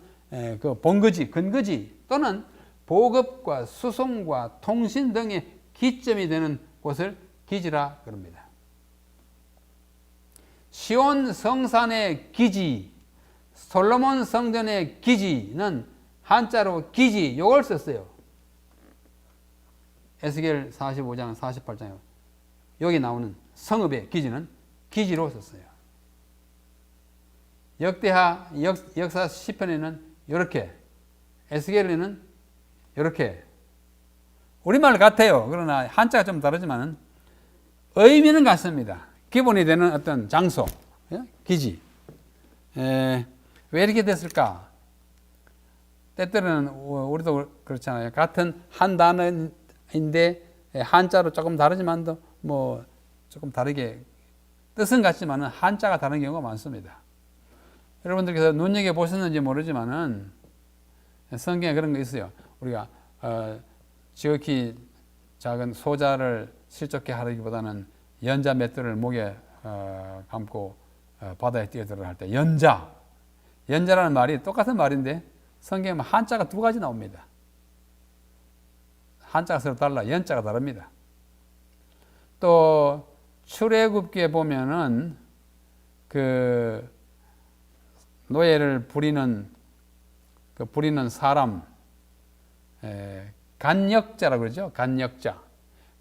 그 본거지, 근거지 또는 보급과 수송과 통신 등의 기점이 되는 곳을 기지라 그럽니다. 시온 성산의 기지, 솔로몬 성전의 기지는 한자로 기지, 요걸 썼어요. 에스겔 45장, 48장에 여기 나오는 성읍의 기지는 기지로 썼어요. 역대하, 역사 시편에는 이렇게, 에스겔에는 이렇게. 우리말 같아요. 그러나 한자가 좀 다르지만 의미는 같습니다. 기본이 되는 어떤 장소, 기지. 왜 이렇게 됐을까? 때때로는 우리도 그렇잖아요. 같은 한 단어인데 한자로 조금 다르지만도 뭐 조금 다르게 뜻은 같지만은 한자가 다른 경우가 많습니다. 여러분들께서 눈여겨 보셨는지 모르지만은 성경에 그런 거 있어요. 우리가 지극히 작은 소자를 실족해 하기보다는 연자 맷돌을 목에 감고 바다에 뛰어들어 할 때 연자라는 말이 똑같은 말인데 성경에 한자가 두 가지 나옵니다. 한자가 서로 달라, 연자가 다릅니다. 또 출애굽기에 보면은 그 노예를 부리는 사람, 간역자라고 그러죠.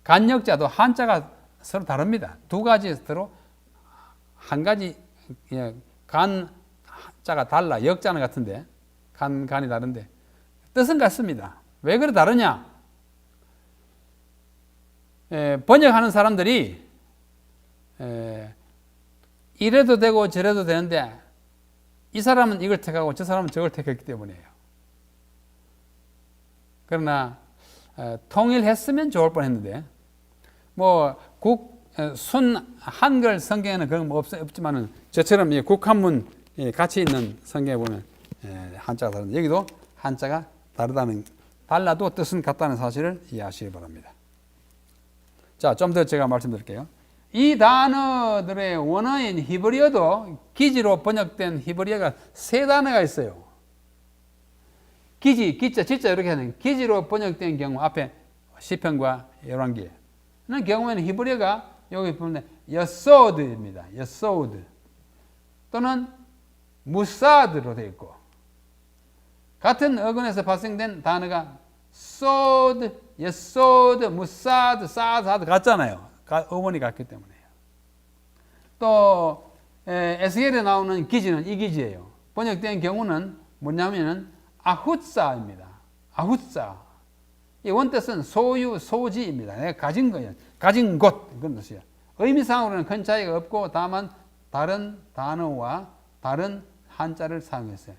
간역자도 한자가 서로 다릅니다. 두 가지 서로 한 가지 간자가 달라. 역자는 같은데 간이 다른데 뜻은 같습니다. 왜 그래 다르냐? 번역하는 사람들이 이래도 되고 저래도 되는데 이 사람은 이걸 택하고 저 사람은 저걸 택했기 때문이에요. 그러나 통일했으면 좋을 뻔했는데 뭐 순 한글 성경에는 그런 거 없지만은 저처럼 국한문 같이 있는 성경에 보면 한자가 다른데 여기도 한자가 달라도 뜻은 같다는 사실을 이해하시기 바랍니다. 자, 좀 더 제가 말씀드릴게요. 이 단어들의 원어인 히브리어도 기지로 번역된 히브리어가 세 단어가 있어요. 기지, 기자, 지자 이렇게 하는 기지로 번역된 경우 앞에 시편과 열왕기에 는 경우에는 히브리어가 여기 보면 여소드입니다. 여소드 또는 무사드로 되어 있고 같은 어근에서 발생된 단어가 소드, 여소드, 무사드, 사드 같잖아요. 어원이 같기 때문에요. 또 에스겔에 나오는 기지는 이 기지예요. 번역된 경우는 뭐냐면은 아훗사입니다. 아훗사. 이 원뜻은 소유, 소지입니다. 내가 가진 거예요. 가진 곳 그런 뜻이에요. 의미상으로는 큰 차이가 없고 다만 다른 단어와 다른 한자를 사용했어요.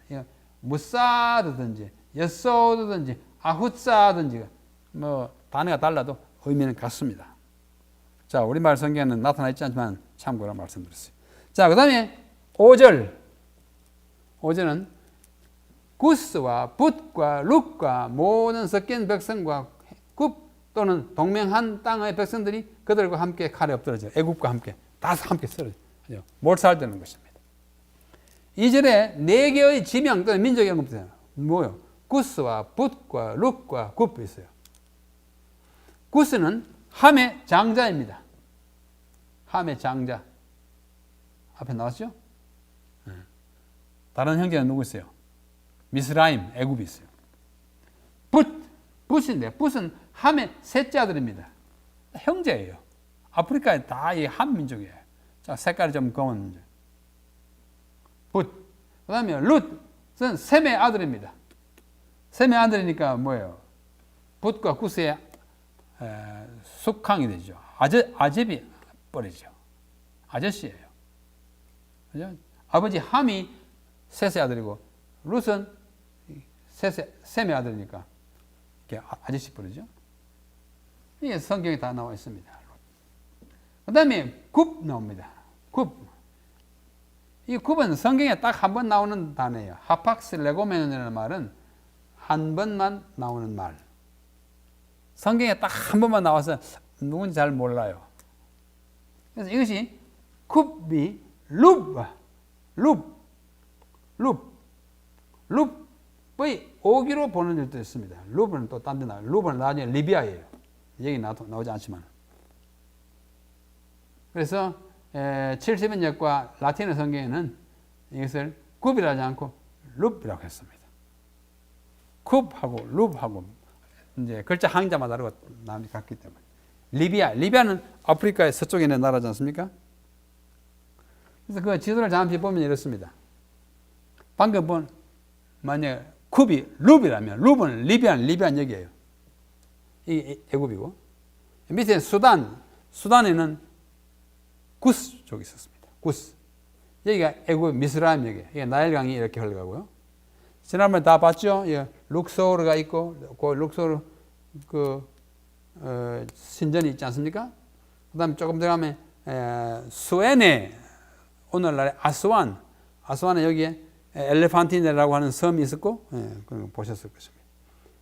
무사드든지 여소드든지 아훗사든지 뭐 단어가 달라도 의미는 같습니다. 자, 우리말 성경에는 나타나 있지 않지만 참고로 말씀드렸어요. 자, 그 다음에 5절. 5절은 구스와 붓과 룻과 모든 섞인 백성과 굽 또는 동맹한 땅의 백성들이 그들과 함께 칼에 엎드러져 애굽과 함께 다 함께 쓰러져 몰살되는 것입니다. 2절에 4개의 지명 또는 민족이 언급돼요. 뭐요? 구스와 붓과 룻과 굽이 있어요. 구스는 함의 장자입니다. 함의 장자. 앞에 나왔죠? 다른 형제는 누구 있어요? 미스라임, 애굽이 있어요. 붓인데, 붓은 함의 셋째 아들입니다. 형제예요. 아프리카에 다 이 함 민족이에요. 자, 색깔이 좀 검은. 붓. 그 다음에 룻은 셈의 아들입니다. 셈의 아들이니까 뭐예요? 붓과 구스의 숙항이 되죠. 아집이 뻘이죠. 아저씨예요. 그죠? 아버지 함이 셋의 아들이고 룻은 셈의 아들이니까 이게 아저씨 뻘이죠. 이게 성경에 다 나와 있습니다. 그 다음에 굽 나옵니다. 굽. 이 굽은 성경에 딱 한 번 나오는 단어예요. 하팍스 레고메논이라는 말은 한 번만 나오는 말. 성경에 딱 한 번만 나와서 누군지 잘 몰라요. 그래서 이것이 굽이 룹의 오기로 보는 일도 있습니다. 룹은 또 딴 데 나와요. 룹은 나중에 리비아예요. 얘기 나오지 않지만. 그래서 70인역과 라틴어 성경에는 이것을 굽이라 하지 않고 룹이라고 했습니다. 굽하고 룹하고 이제 글자 항자마다 다르고 나음이 같기 때문에. 리비아는 아프리카의 서쪽에 있는 나라지 않습니까? 그래서 그 지도를 잠시 보면 이렇습니다. 방금 본 만약에 굽이 룹이라면 룹은 리비안 여기예요. 이게 애굽이고 밑에 수단에는 구스 쪽이 있었습니다. 구스. 여기가 애굽 미스라임 여기. 이게 나일강이 이렇게 흘러가고요. 지난번에 다 봤죠? 예, 룩소르가 있고 그 룩소르 신전이 있지 않습니까? 그다음에 조금 들어가면 수에네 오늘날의 아스완에 여기에 엘레판티네라고 하는 섬이 있었고 그런 거 보셨을 것입니다.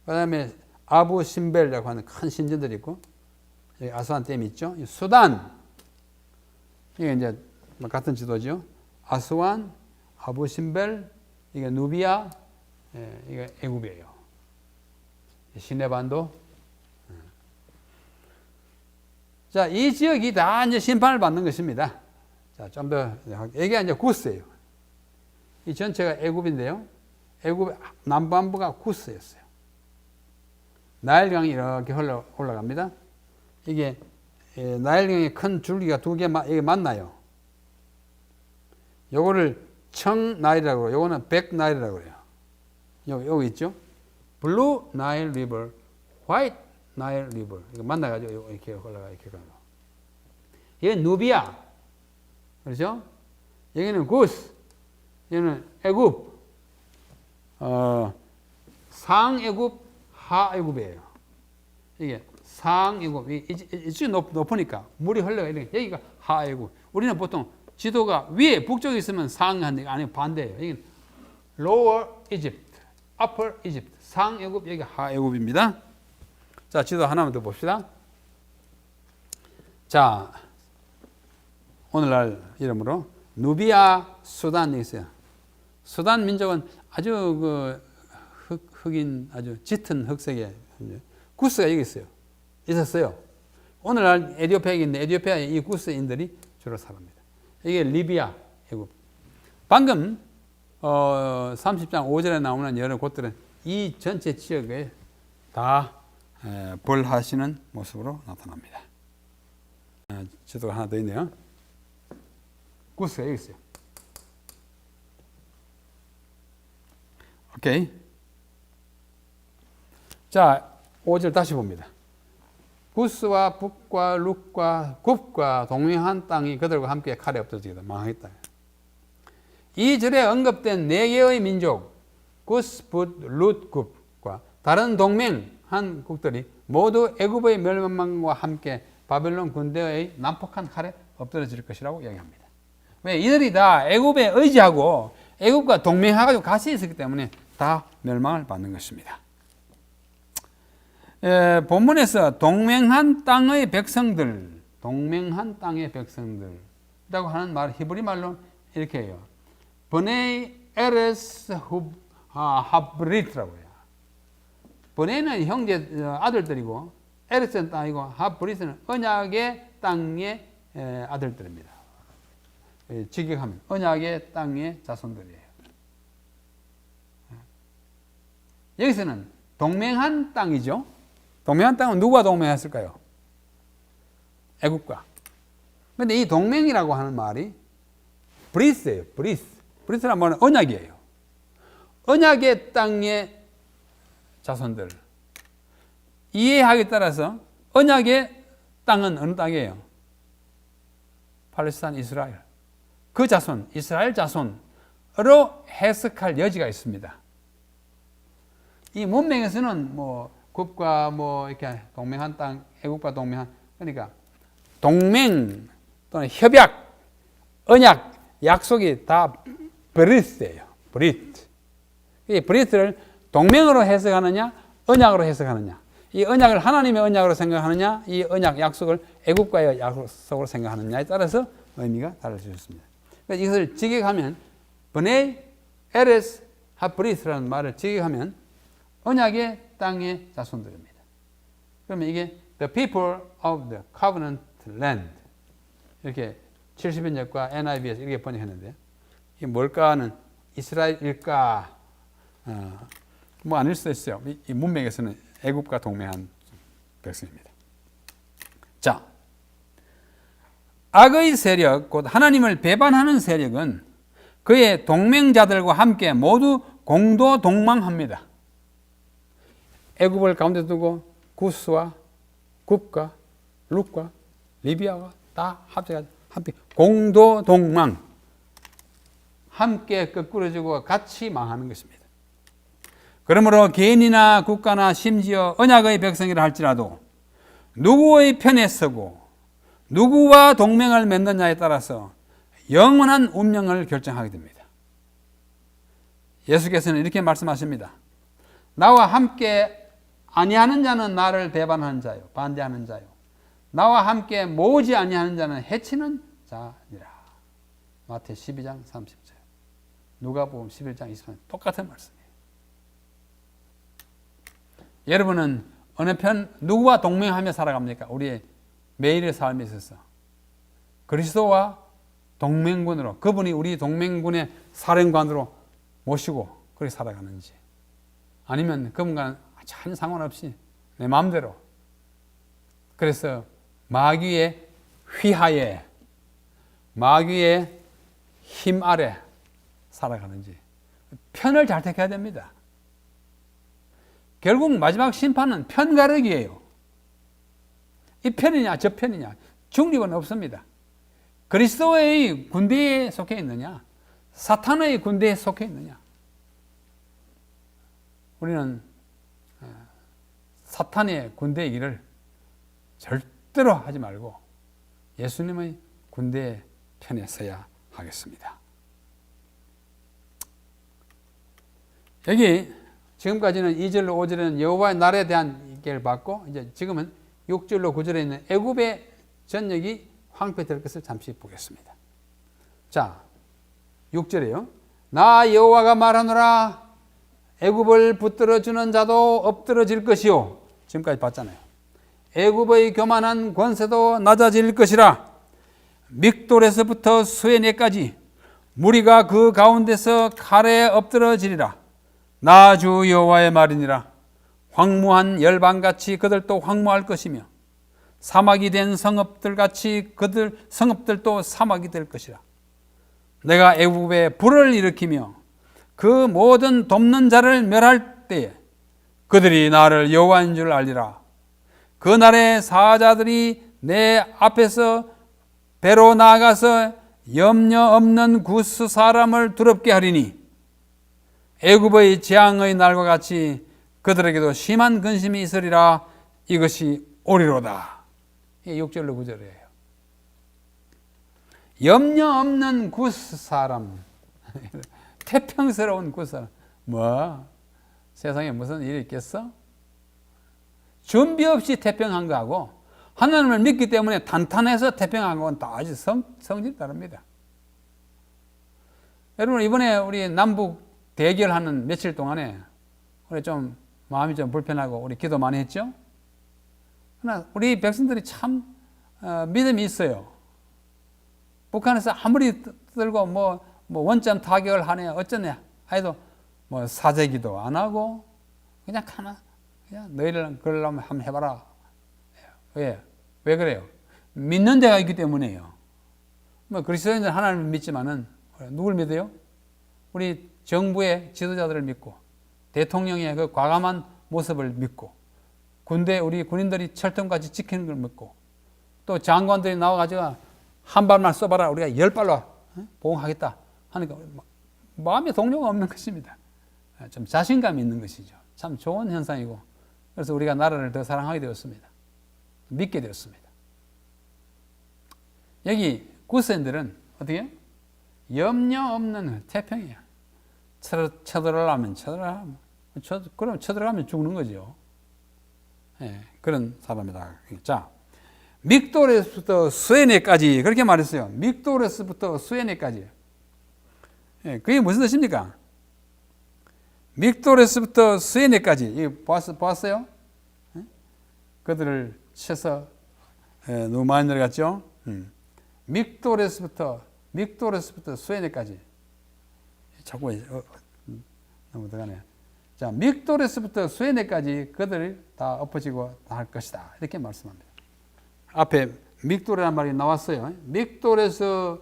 그다음에 아부 신벨이라고 하는 큰 신전들이 있고 여기 아스완 댐이 있죠. 수단 이게 이제 같은 지도죠. 아스완, 아부 신벨, 이게 누비아, 이게 애굽이에요. 시내반도. 자, 이 지역이 다 이제 심판을 받는 것입니다. 자, 좀 더 이게 이제 구스예요. 이 전체가 애굽인데요. 애굽 남반부가 구스였어요. 나일강이 이렇게 올라갑니다. 이게 나일강의 큰 줄기가 두 개 이게 만나요. 요거를 청나일이라고 그래요. 요거는 백나일이라고 그래요. 여기 있죠. 블루 나일 리버, 화이트 나일 리버. 이거 만나가지고 이렇게 올라가 이렇게 가요. 이게 누비아, 그렇죠? 여기는 구스, 여기는 애굽. 상애굽, 하애굽이에요. 이게 상애굽, 이쪽이 높으니까 물이 흘러가 여기가 하애굽. 우리는 보통 지도가 위에 북쪽에 있으면 상한데 아니 반대예요. 여기는 lower Egypt, upper Egypt, 상애굽, 여기 하애굽입니다. 자, 지도 하나만 더 봅시다. 자, 오늘날 이름으로 누비아 수단이 있어요. 수단 민족은 아주 흑인 아주 짙은 흑색의 구스가 여기 있었어요. 오늘날 에티오피아에 있는데 에티오피아에 이 구스인들이 주로 살합니다. 이게 리비아, 애굽. 방금 30장 5절에 나오는 여러 곳들은 이 전체 지역에 다 벌하시는 모습으로 나타납니다. 지도가 하나 더 있네요. 구스가 여기 있어요. 오케이. 자, 5절 다시 봅니다. 구스와 북과 룻과 굽과 동행한 땅이 그들과 함께 칼에 엎드러지게 망하겠다. 이 절에 언급된 4개의 민족 구스, 붓, 룻, 굽과 다른 동맹한 국들이 모두 애굽의 멸망과 함께 바벨론 군대의 난폭한 칼에 엎드러질 것이라고 이야기합니다. 왜? 이들이 다 애굽에 의지하고 애굽과 동맹하고 같이 있었기 때문에 다 멸망을 받는 것입니다. 본문에서 동맹한 땅의 백성들, 동맹한 땅의 백성들이라고 하는 말, 히브리 말로 이렇게 해요. 버네이 에레스 하브리트라고 해요. 버네이는 형제 아들들이고 에레스는 땅이고 하브리트는 언약의 땅의 아들들입니다. 직역하면 언약의 땅의 자손들이에요. 여기서는 동맹한 땅이죠. 동맹한 땅은 누구와 동맹했을까요? 애굽과. 그런데 이 동맹이라고 하는 말이 브리스예요. 브리스란 말은 언약이에요. 언약의 땅의 자손들. 이해하기에 따라서 언약의 땅은 어느 땅이에요? 팔레스타인, 이스라엘. 그 자손, 이스라엘 자손으로 해석할 여지가 있습니다. 이 문맥에서는 뭐 굽과 뭐 이렇게 동맹한 땅, 애굽과 동맹한, 그러니까 동맹 또는 협약, 언약, 약속이 다 브리스예요. 브리트. 이 브리트를 동맹으로 해석하느냐, 언약으로 해석하느냐. 이 언약을 하나님의 언약으로 생각하느냐, 이 언약 약속을 애굽과의 약속으로 생각하느냐에 따라서 의미가 달라졌습니다. 그래서 이것을 직역하면 버네이 에레스 하브리스라는 말을 직역하면 언약의 땅의 자손들입니다. 그러면 이게 the people of the covenant land 이렇게 70번역과 NIV에서 이렇게 번역했는데 이게 뭘까는 이스라엘일까 뭐 아닐 수도 있어요. 이 문맥에서는 애굽과 동맹한 백성입니다. 자, 악의 세력, 곧 하나님을 배반하는 세력은 그의 동맹자들과 함께 모두 공도 동망합니다. 애굽을 가운데 두고 구스와 굽과 룻과 리비아가 다 합쳐가지고 함께 공도 동망, 함께 거꾸러지고 같이 망하는 것입니다. 그러므로 개인이나 국가나 심지어 언약의 백성이라 할지라도 누구의 편에 서고 누구와 동맹을 맺느냐에 따라서 영원한 운명을 결정하게 됩니다. 예수께서는 이렇게 말씀하십니다. 나와 함께 아니하는 자는 나를 배반하는 자요, 반대하는 자요. 나와 함께 모으지 아니하는 자는 해치는 자니라. 마태 12장 30절. 누가복음 11장 20절. 똑같은 말씀이에요. 여러분은 어느 편 누구와 동맹하며 살아갑니까? 우리의 매일의 삶에 있어서 그리스도와 동맹군으로, 그분이 우리 동맹군의 사령관으로 모시고 그렇게 살아가는지, 아니면 그분과 전혀 상관없이 내 마음대로, 그래서 마귀의 휘하에, 마귀의 힘 아래 살아가는지 편을 잘 택해야 됩니다. 결국 마지막 심판은 편가르기예요. 이 편이냐 저 편이냐 중립은 없습니다. 그리스도의 군대에 속해 있느냐, 사탄의 군대에 속해 있느냐. 우리는 사탄의 군대의 일을 절대로 하지 말고 예수님의 군대의 편에 서야 하겠습니다. 여기 지금까지는 2절로 5절에는 여호와의 날에 대한 얘기를 받고, 이제 지금은 6절로 9절에 있는 애굽의 전역이 황폐될 것을 잠시 보겠습니다. 자, 6절에요. 나 여호와가 말하노라. 애굽을 붙들어 주는 자도 엎드러질 것이요. 지금까지 봤잖아요. 애굽의 교만한 권세도 낮아질 것이라. 믹돌에서부터 수에네까지 무리가 그 가운데서 칼에 엎드러지리라. 나 주 여호와의 말이니라. 황무한 열방같이 그들도 황무할 것이며 사막이 된 성읍들같이 그들 성읍들도 사막이 될 것이라. 내가 애굽에 불을 일으키며 그 모든 돕는 자를 멸할 때에 그들이 나를 여호와인 줄 알리라. 그 날에 사자들이 내 앞에서 배로 나아가서 염려 없는 구스 사람을 두렵게 하리니 애굽의 재앙의 날과 같이 그들에게도 심한 근심이 있으리라. 이것이 오리로다. 이 6절로 9절이에요. 염려 없는 굿사람, 태평스러운 굿사람. 뭐 세상에 무슨 일이 있겠어? 준비 없이 태평한 거하고 하나님을 믿기 때문에 탄탄해서 태평한 건 다 아주 성질이 다릅니다. 여러분, 이번에 우리 남북 대결하는 며칠 동안에 우리 좀 마음이 좀 불편하고 우리 기도 많이 했죠? 그러나 우리 백성들이 참 믿음이 있어요. 북한에서 아무리 들고 뭐 원점 타격을 하네 어쩌네 해도 뭐 사제기도 안 하고 그냥 너희들 그러려면 한번 해봐라. 왜 그래요? 믿는 데가 있기 때문이에요. 뭐 그리스도인들 하나님을 믿지만은 누굴 믿어요? 우리 정부의 지도자들을 믿고 대통령의 그 과감한 모습을 믿고 우리 군인들이 철통같이 지키는 걸 믿고 또 장관들이 나와가지고 한 발만 쏘봐라 우리가 10발로 보호하겠다 하니까 마음에 동료가 없는 것입니다. 좀 자신감이 있는 것이죠. 참 좋은 현상이고 그래서 우리가 나라를 더 사랑하게 되었습니다. 믿게 되었습니다. 여기 구세인들은 어떻게? 염려 없는 태평이야. 쳐들어가면 그럼 쳐들어가면 죽는 거죠. 예, 그런 사람이다. 자, 믹도레스부터 수에네까지 그렇게 말했어요. 믹도레스부터 수에네까지. 예, 그게 무슨 뜻입니까? 믹도레스부터 수에네까지. 이거 보았어요? 예? 그들을 쳐서 너무 많이 내려갔죠. 믹도레스부터 수에네까지. 자꾸 너무 들어가네. 자, 믹도레스부터 수에네까지 그들을 다 엎어지고 할 것이다. 이렇게 말씀합니다. 앞에 믹도레란 말이 나왔어요. 믹도레스부터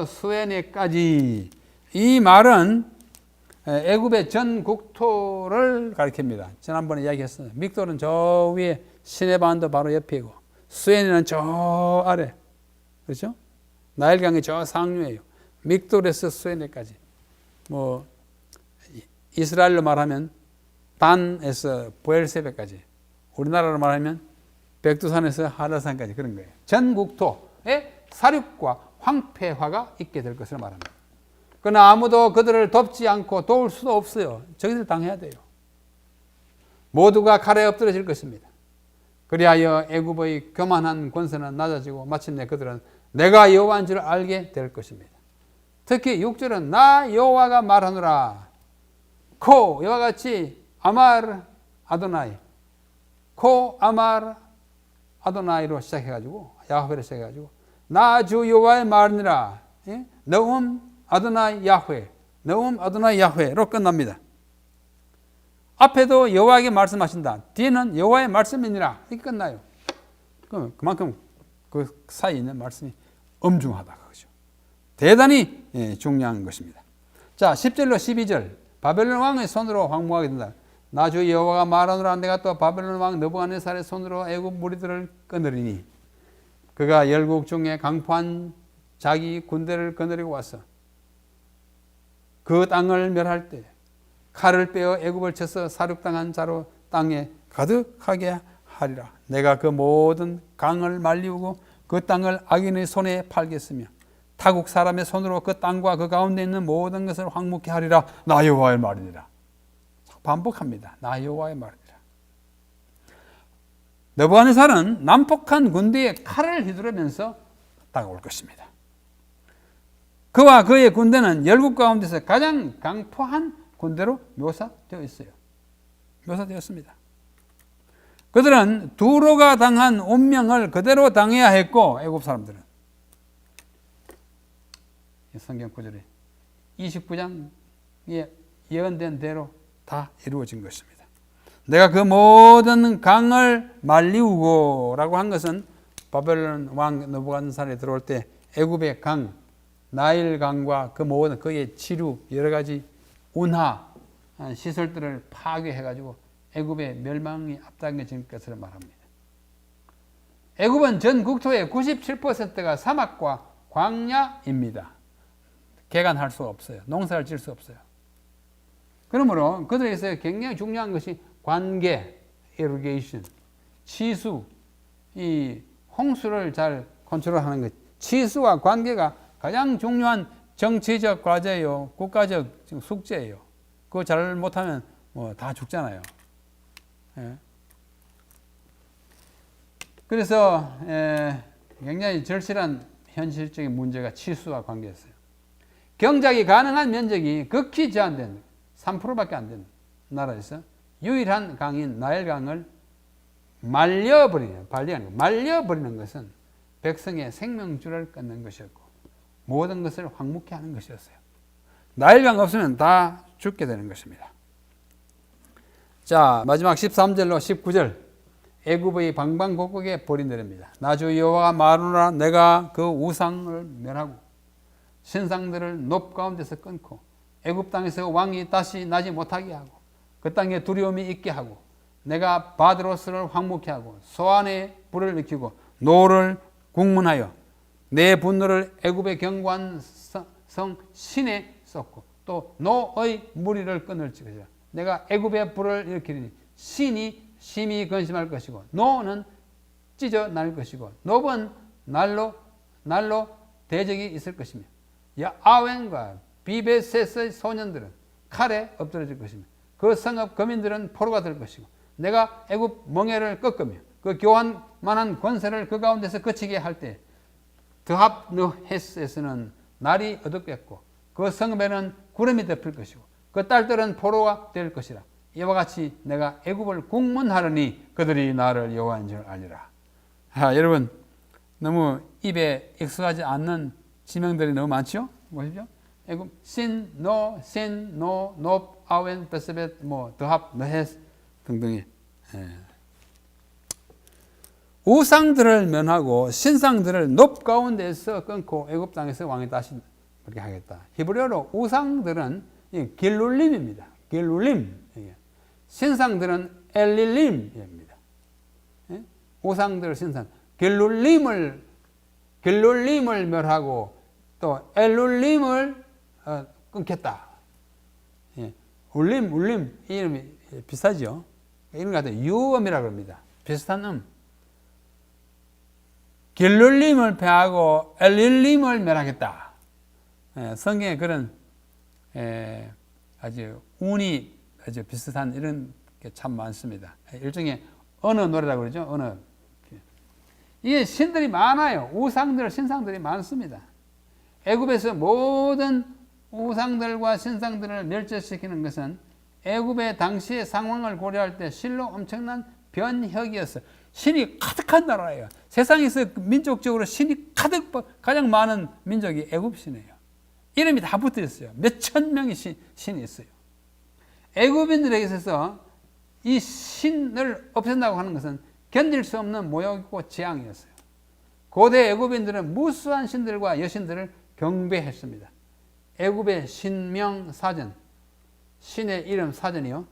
수에네까지. 이 말은 애굽의 전 국토를 가리킵니다. 지난번에 이야기했어요. 믹도르는 저 위에 시내반도 바로 옆이고 수에네는 저 아래. 그렇죠? 나일강의 저 상류예요. 믹도레스 수에네까지. 뭐 이스라엘로 말하면 단에서 부엘세베까지, 우리나라로 말하면 백두산에서 한라산까지 그런 거예요. 전 국토에 사륙과 황폐화가 있게 될 것을 말합니다. 그러나 아무도 그들을 돕지 않고 도울 수도 없어요. 저희들 당해야 돼요. 모두가 칼에 엎드러질 것입니다. 그리하여 애굽의 교만한 권세는 낮아지고 마침내 그들은 내가 여호와인 줄 알게 될 것입니다. 특히 6절은 나 여호와가 말하노라. 코 이와 같이 아마르 아도나이, 코 아마르 아도나이로 시작해가지고 야훼로 시작해가지고 나 주 여호와의 말이니라. 너움 아도나이 야훼, 너움 아도나이 야훼로 끝납니다. 앞에도 여호와에게 말씀하신다. 뒤에는 여호와의 말씀이니라. 이렇게 끝나요. 그만큼 그 사이에 있는 말씀이 엄중하다. 그죠? 대단히 중요한 것입니다. 자, 10절로 12절. 바벨론 왕의 손으로 황무하게 된다. 나 주 여호와가 말하노라. 내가 또 바벨론 왕 느부갓네살의 손으로 애굽 무리들을 끊으리니 그가 열국 중에 강포한 자기 군대를 거느리고 와서 그 땅을 멸할 때 칼을 빼어 애굽을 쳐서 사륙당한 자로 땅에 가득하게 하리라. 내가 그 모든 강을 말리우고 그 땅을 악인의 손에 팔겠으며 타국 사람의 손으로 그 땅과 그 가운데 있는 모든 것을 황무케 하리라. 나 여호와의 말이니라. 반복합니다. 나 여호와의 말이니라. 느부갓네살은 난폭한 군대에 칼을 휘두르면서 다가올 것입니다. 그와 그의 군대는 열국 가운데서 가장 강포한 군대로 묘사되어 있어요. 묘사되었습니다. 그들은 두로가 당한 운명을 그대로 당해야 했고 애굽 사람들은 성경 구절에 29장에 예언된 대로 다 이루어진 것입니다. 내가 그 모든 강을 말리우고 라고 한 것은 바벨론 왕 느부갓네살이 들어올 때 애굽의 강, 나일강과 그 모든 그의 지류 여러 가지 운하 시설들을 파괴해가지고 애굽의 멸망이 앞당겨진 것을 말합니다. 애굽은 전 국토의 97%가 사막과 광야입니다. 개간할 수 없어요. 농사를 지을 수 없어요. 그러므로 그들에서 굉장히 중요한 것이 관계, irrigation. 치수, 이 홍수를 잘 컨트롤하는 것, 치수와 관계가 가장 중요한 정치적 과제요, 국가적 숙제예요. 그거 잘 못하면 뭐 다 죽잖아요. 예. 그래서 굉장히 절실한 현실적인 문제가 치수와 관계였어요. 경작이 가능한 면적이 극히 제한된 3%밖에 안 되는 나라에서 유일한 강인 나일강을 말려버리는 것은 백성의 생명줄을 끊는 것이었고 모든 것을 황무케 하는 것이었어요. 나일강 없으면 다 죽게 되는 것입니다. 자, 마지막 13절로 19절 애굽의 방방곡곡에 벌이 내립니다. 나 주 여호와가 말하노라 내가 그 우상을 멸하고 신상들을 높 가운데서 끊고 애굽 땅에서 왕이 다시 나지 못하게 하고 그 땅에 두려움이 있게 하고 내가 바드로스를 황무케 하고 소안에 불을 일으키고 노를 국문하여 내 분노를 애굽의 견고한 성 신에 쏟고 또 노의 무리를 끊을 것이라. 내가 애굽의 불을 일으키니 신이 심히 근심할 것이고 노는 찢어 날 것이고 놋은 날로 대적이 있을 것이며 아웬과 비베셋의 소년들은 칼에 엎드러질 것이며 그 성읍 거민들은 포로가 될 것이고 내가 애굽 멍에를 꺾으며 그 교환만한 권세를 그 가운데서 거치게 할 때 드합느헤스에서는 날이 어둡겠고 그 성읍에는 구름이 덮일 것이고 그 딸들은 포로가 될 것이라. 이와 같이 내가 애굽을 국문하려니 그들이 나를 여호와인 줄 알리라. 여러분 너무 입에 익숙하지 않는 지명들이 너무 많죠? 보십시오. 애굽 신, 노, 놉, 아웬, 베스벳, 드합, 느헤스 등등이 우상들을 면하고 신상들을 높 가운데서 끊고 애굽 땅에서 왕이 다시 그렇게 하겠다. 히브리어로 우상들은 길룰림입니다. 길룰림. 신상들은 엘릴림입니다. 우상들 신상. 길룰림을 멸하고 또 엘룰림을 끊겠다. 울림 이름이 비슷하죠. 이런 거 같아요. 유음이라고 합니다. 비슷한 길룰림을 패하고 엘릴림을 멸하겠다. 성경에 그런 아주 운이 아주 비슷한 이런 게 참 많습니다. 일종의 언어 노래라고 그러죠. 언어. 이게 신들이 많아요. 우상들, 신상들이 많습니다. 애굽에서 모든 우상들과 신상들을 멸절시키는 것은 애굽의 당시의 상황을 고려할 때 실로 엄청난 변혁이었어요. 신이 가득한 나라예요. 세상에서 민족적으로 신이 가장 많은 민족이 애굽신이에요. 이름이 다 붙어 있어요. 몇천 명의 신이 있어요. 애굽인들에게 있어서 이 신을 없앤다고 하는 것은 견딜 수 없는 모욕이고 재앙이었어요. 고대 애굽인들은 무수한 신들과 여신들을 경배했습니다. 애굽의 신명 사전, 신의 이름 사전이요.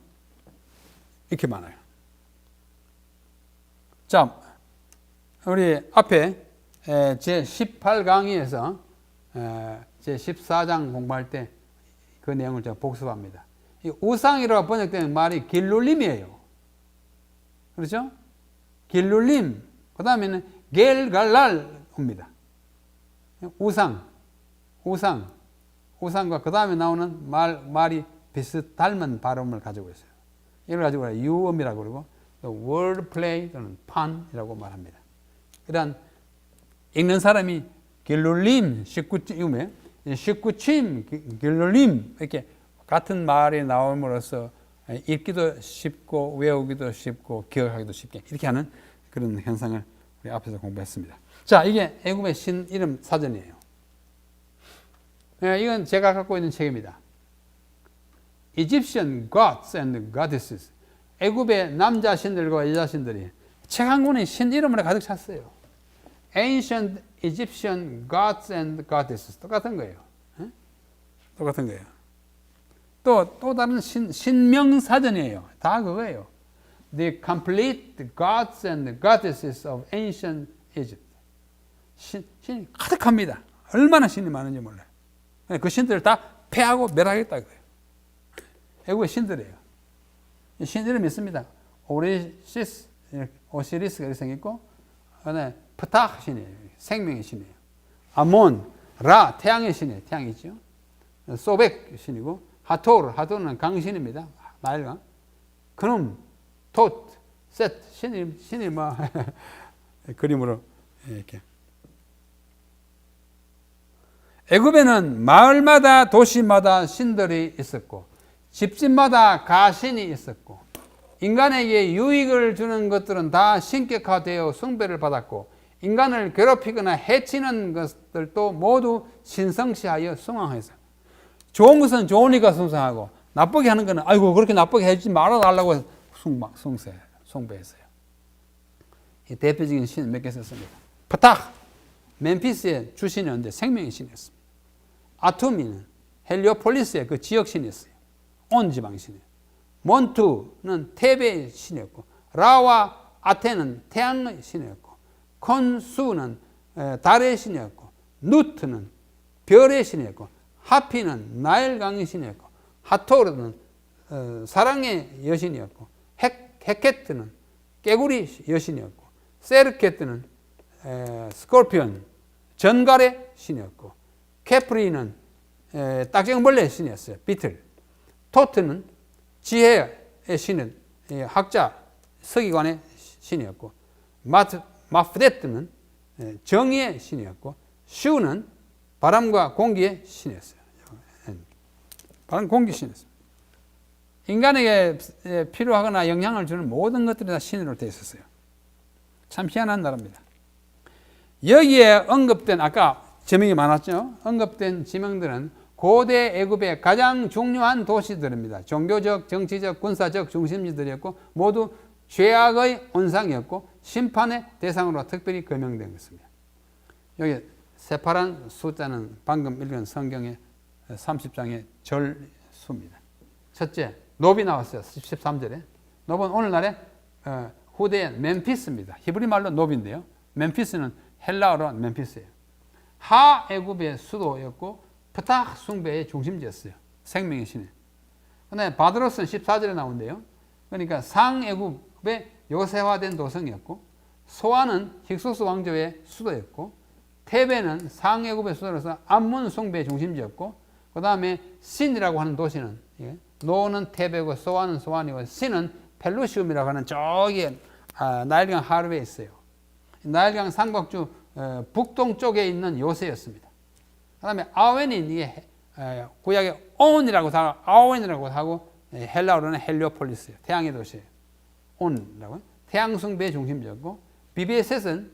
이렇게 많아요. 자, 우리 앞에 제18강의에서 제14장 공부할 때 그 내용을 제가 복습합니다. 이 우상이라고 번역되는 말이 길룰림이에요. 그렇죠? 길룰림. 그 다음에는 겔갈랄입니다. 우상과 그 다음에 나오는 말이 닮은 발음을 가지고 있어요. 이걸 가지고 유음이라고 그러고 또 word play 또는 pun이라고 말합니다. 그러한 읽는 사람이 길룰림, 식구침, 길룰림 이렇게 같은 말이 나옴으로써 읽기도 쉽고 외우기도 쉽고 기억하기도 쉽게 이렇게 하는 그런 현상을 우리 앞에서 공부했습니다. 자, 이게 애굽의 신 이름 사전이에요. 이건 제가 갖고 있는 책입니다. Egyptian Gods and Goddesses. 애굽의 남자 신들과 여자 신들이 책 한 권에 신 이름으로 가득 찼어요. Ancient Egyptian Gods and Goddesses. 똑같은 거예요. 똑같은 거예요. 또 다른 신명사전이에요. 다 그거예요. The complete gods and goddesses of ancient Egypt. 신이 가득합니다. 얼마나 신이 많은지 몰라요. 그 신들을 다 패하고 멸하겠다 그거예요. 애국의 신들이에요. 신 이름이 있습니다. 오리시스, 오시리스가 이렇게 생겼고, 그다음에 프타 신이에요. 생명의 신이에요. 아몬, 라, 태양의 신이에요. 태양이죠. 소백 신이고, 하토르는 강신입니다. 나일강. 그놈, 톳, 셋, 신이 뭐, 그림으로 이렇게. 애굽에는 마을마다 도시마다 신들이 있었고, 집집마다 가신이 있었고, 인간에게 유익을 주는 것들은 다 신격화되어 숭배를 받았고, 인간을 괴롭히거나 해치는 것들도 모두 신성시하여 숭앙했어요. 좋은 것은 좋으니까 숭상하고, 나쁘게 하는 것은 아이고 그렇게 나쁘게 해주지 말아달라고 숭배했어요. 이 대표적인 신 몇 개 썼습니다. 프탁, 멤피스의 주신이었는데 생명의 신이었습니다. 아투미는 헬리오폴리스의 그 지역 신이었어요. 온 지방 신이에요. 몬투는 테베의 신이었고, 라와 아테는 태양의 신이었고, 콘수는 달의 신이었고, 누트는 별의 신이었고, 하피는 나일강의 신이었고, 하토르는 사랑의 여신이었고, 헤케트는 깨구리 여신이었고, 세르케트는 스콜피온 전갈의 신이었고, 케프리는 딱정벌레의 신이었어요. 비틀. 토트는 지혜의 신은 학자 서기관의 신이었고, 마프데트는 정의의 신이었고, 슈는 바람과 공기의 신이었어요. 바람 공기 신이었어요. 인간에게 필요하거나 영향을 주는 모든 것들이 다 신으로 되어 있었어요. 참 희한한 나라입니다. 여기에 언급된, 아까 지명이 많았죠. 언급된 지명들은 고대 애굽의 가장 중요한 도시들입니다. 종교적, 정치적, 군사적 중심지들이었고, 모두 죄악의 온상이었고, 심판의 대상으로 특별히 거명된 것입니다. 여기 새파란 숫자는 방금 읽은 성경의 30장의 절수입니다. 첫째, 놉이 나왔어요. 13절에. 놉은 오늘날의 후대의 멤피스입니다. 히브리 말로 놉인데요. 멤피스는 헬라어로 멤피스예요. 하애굽의 수도였고, 프탁 숭배의 중심지였어요. 생명의 신이. 그다음에 바드로스는 14절에 나오는데요. 그러니까 상애굽의 요새화된 도성이었고, 소아는 힉소스 왕조의 수도였고, 테베는 상애굽의 수도로서 암몬 숭배의 중심지였고, 그 다음에 신이라고 하는 도시는, 노는 테베고 소아는 소안이고, 신은 펠루시움이라고 하는 저기 나일강 하루에 있어요. 나일강 삼각주 북동쪽에 있는 요새였습니다. 그 다음에 아웬이 이게 구약의 온이라고 하고, 아웬이라고 하고, 헬라어로는 헬리오폴리스예요. 태양의 도시예요. 온이라고. 태양 숭배의 중심지였고, 비베셋은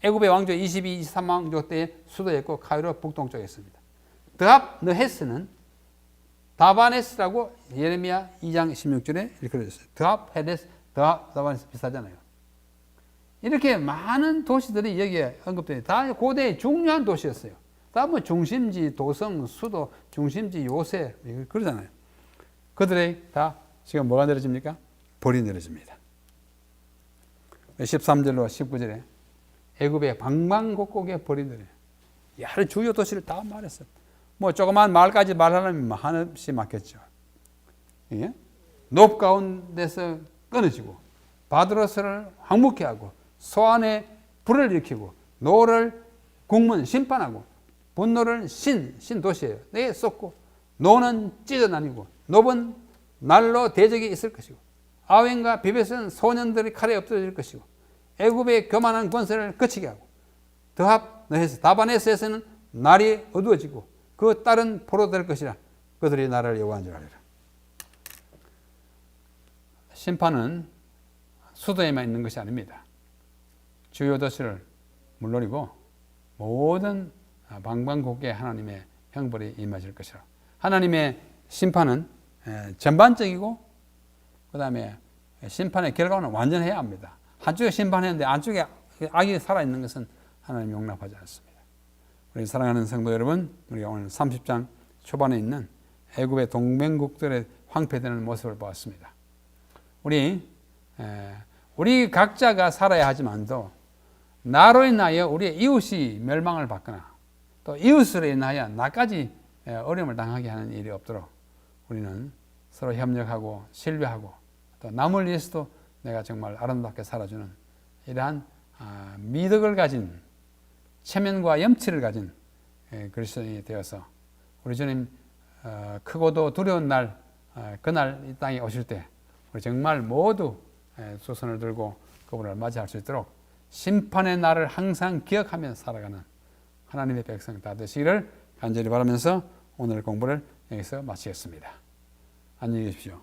애굽의 왕조 22, 23왕조 때의 수도였고, 카이로 북동쪽에 있습니다. 드합 느헤스는 다바네스라고 예레미야 2장 16절에 이렇게 되었어요. 드합, 헤데스, 다바네스 비슷하잖아요. 이렇게 많은 도시들이 여기에 언급돼요. 다 고대의 중요한 도시였어요. 다 뭐 중심지, 도성, 수도, 중심지, 요새 그러잖아요. 그들의 다 지금 뭐가 내려집니까? 벌이 내려집니다. 13절로 19절에 애굽의 방방곡곡에 벌이 내려요. 여러 주요 도시를 다 말했어요. 뭐 조그만 마을까지 말하려면 한없이 많겠죠. 예? 놉 가운데서 끊어지고, 바드로스를 황묵케 하고, 소안에 불을 일으키고, 노를 국문 심판하고, 분노를 신 도시예요. 내게 쏟고, 노는 찢어나뉘고, 놉은 날로 대적이 있을 것이고, 아웬과 비벳은 소년들이 칼에 엎드러질 것이고, 애굽의 교만한 권세를 그치게 하고, 드합 느헤스, 다바네스에서는 날이 어두워지고, 그 딸은 포로될 것이라. 그들이 나를 여호와인 줄 알리라. 심판은 수도에만 있는 것이 아닙니다. 주요 도시를 물론이고 모든 방방곡곡에 하나님의 형벌이 임하실 것이라. 하나님의 심판은 전반적이고, 그 다음에 심판의 결과는 완전해야 합니다. 한쪽에 심판했는데 안쪽에 악이 살아있는 것은 하나님 용납하지 않습니다. 우리 사랑하는 성도 여러분, 우리가 오늘 30장 초반에 있는 애굽의 동맹국들의 황폐되는 모습을 보았습니다. 우리 각자가 살아야 하지만도 나로 인하여 우리의 이웃이 멸망을 받거나 또 이웃으로 인하여 나까지 어려움을 당하게 하는 일이 없도록 우리는 서로 협력하고 신뢰하고 또 남을 위해서도 내가 정말 아름답게 살아주는 이러한 미덕을 가진 체면과 염치를 가진 그리스도인이 되어서 우리 주님 크고도 두려운 날 그날 이 땅에 오실 때 우리 정말 모두 두 손을 들고 그분을 맞이할 수 있도록 심판의 날을 항상 기억하며 살아가는 하나님의 백성 다 되시기를 간절히 바라면서 오늘 공부를 여기서 마치겠습니다. 안녕히 계십시오.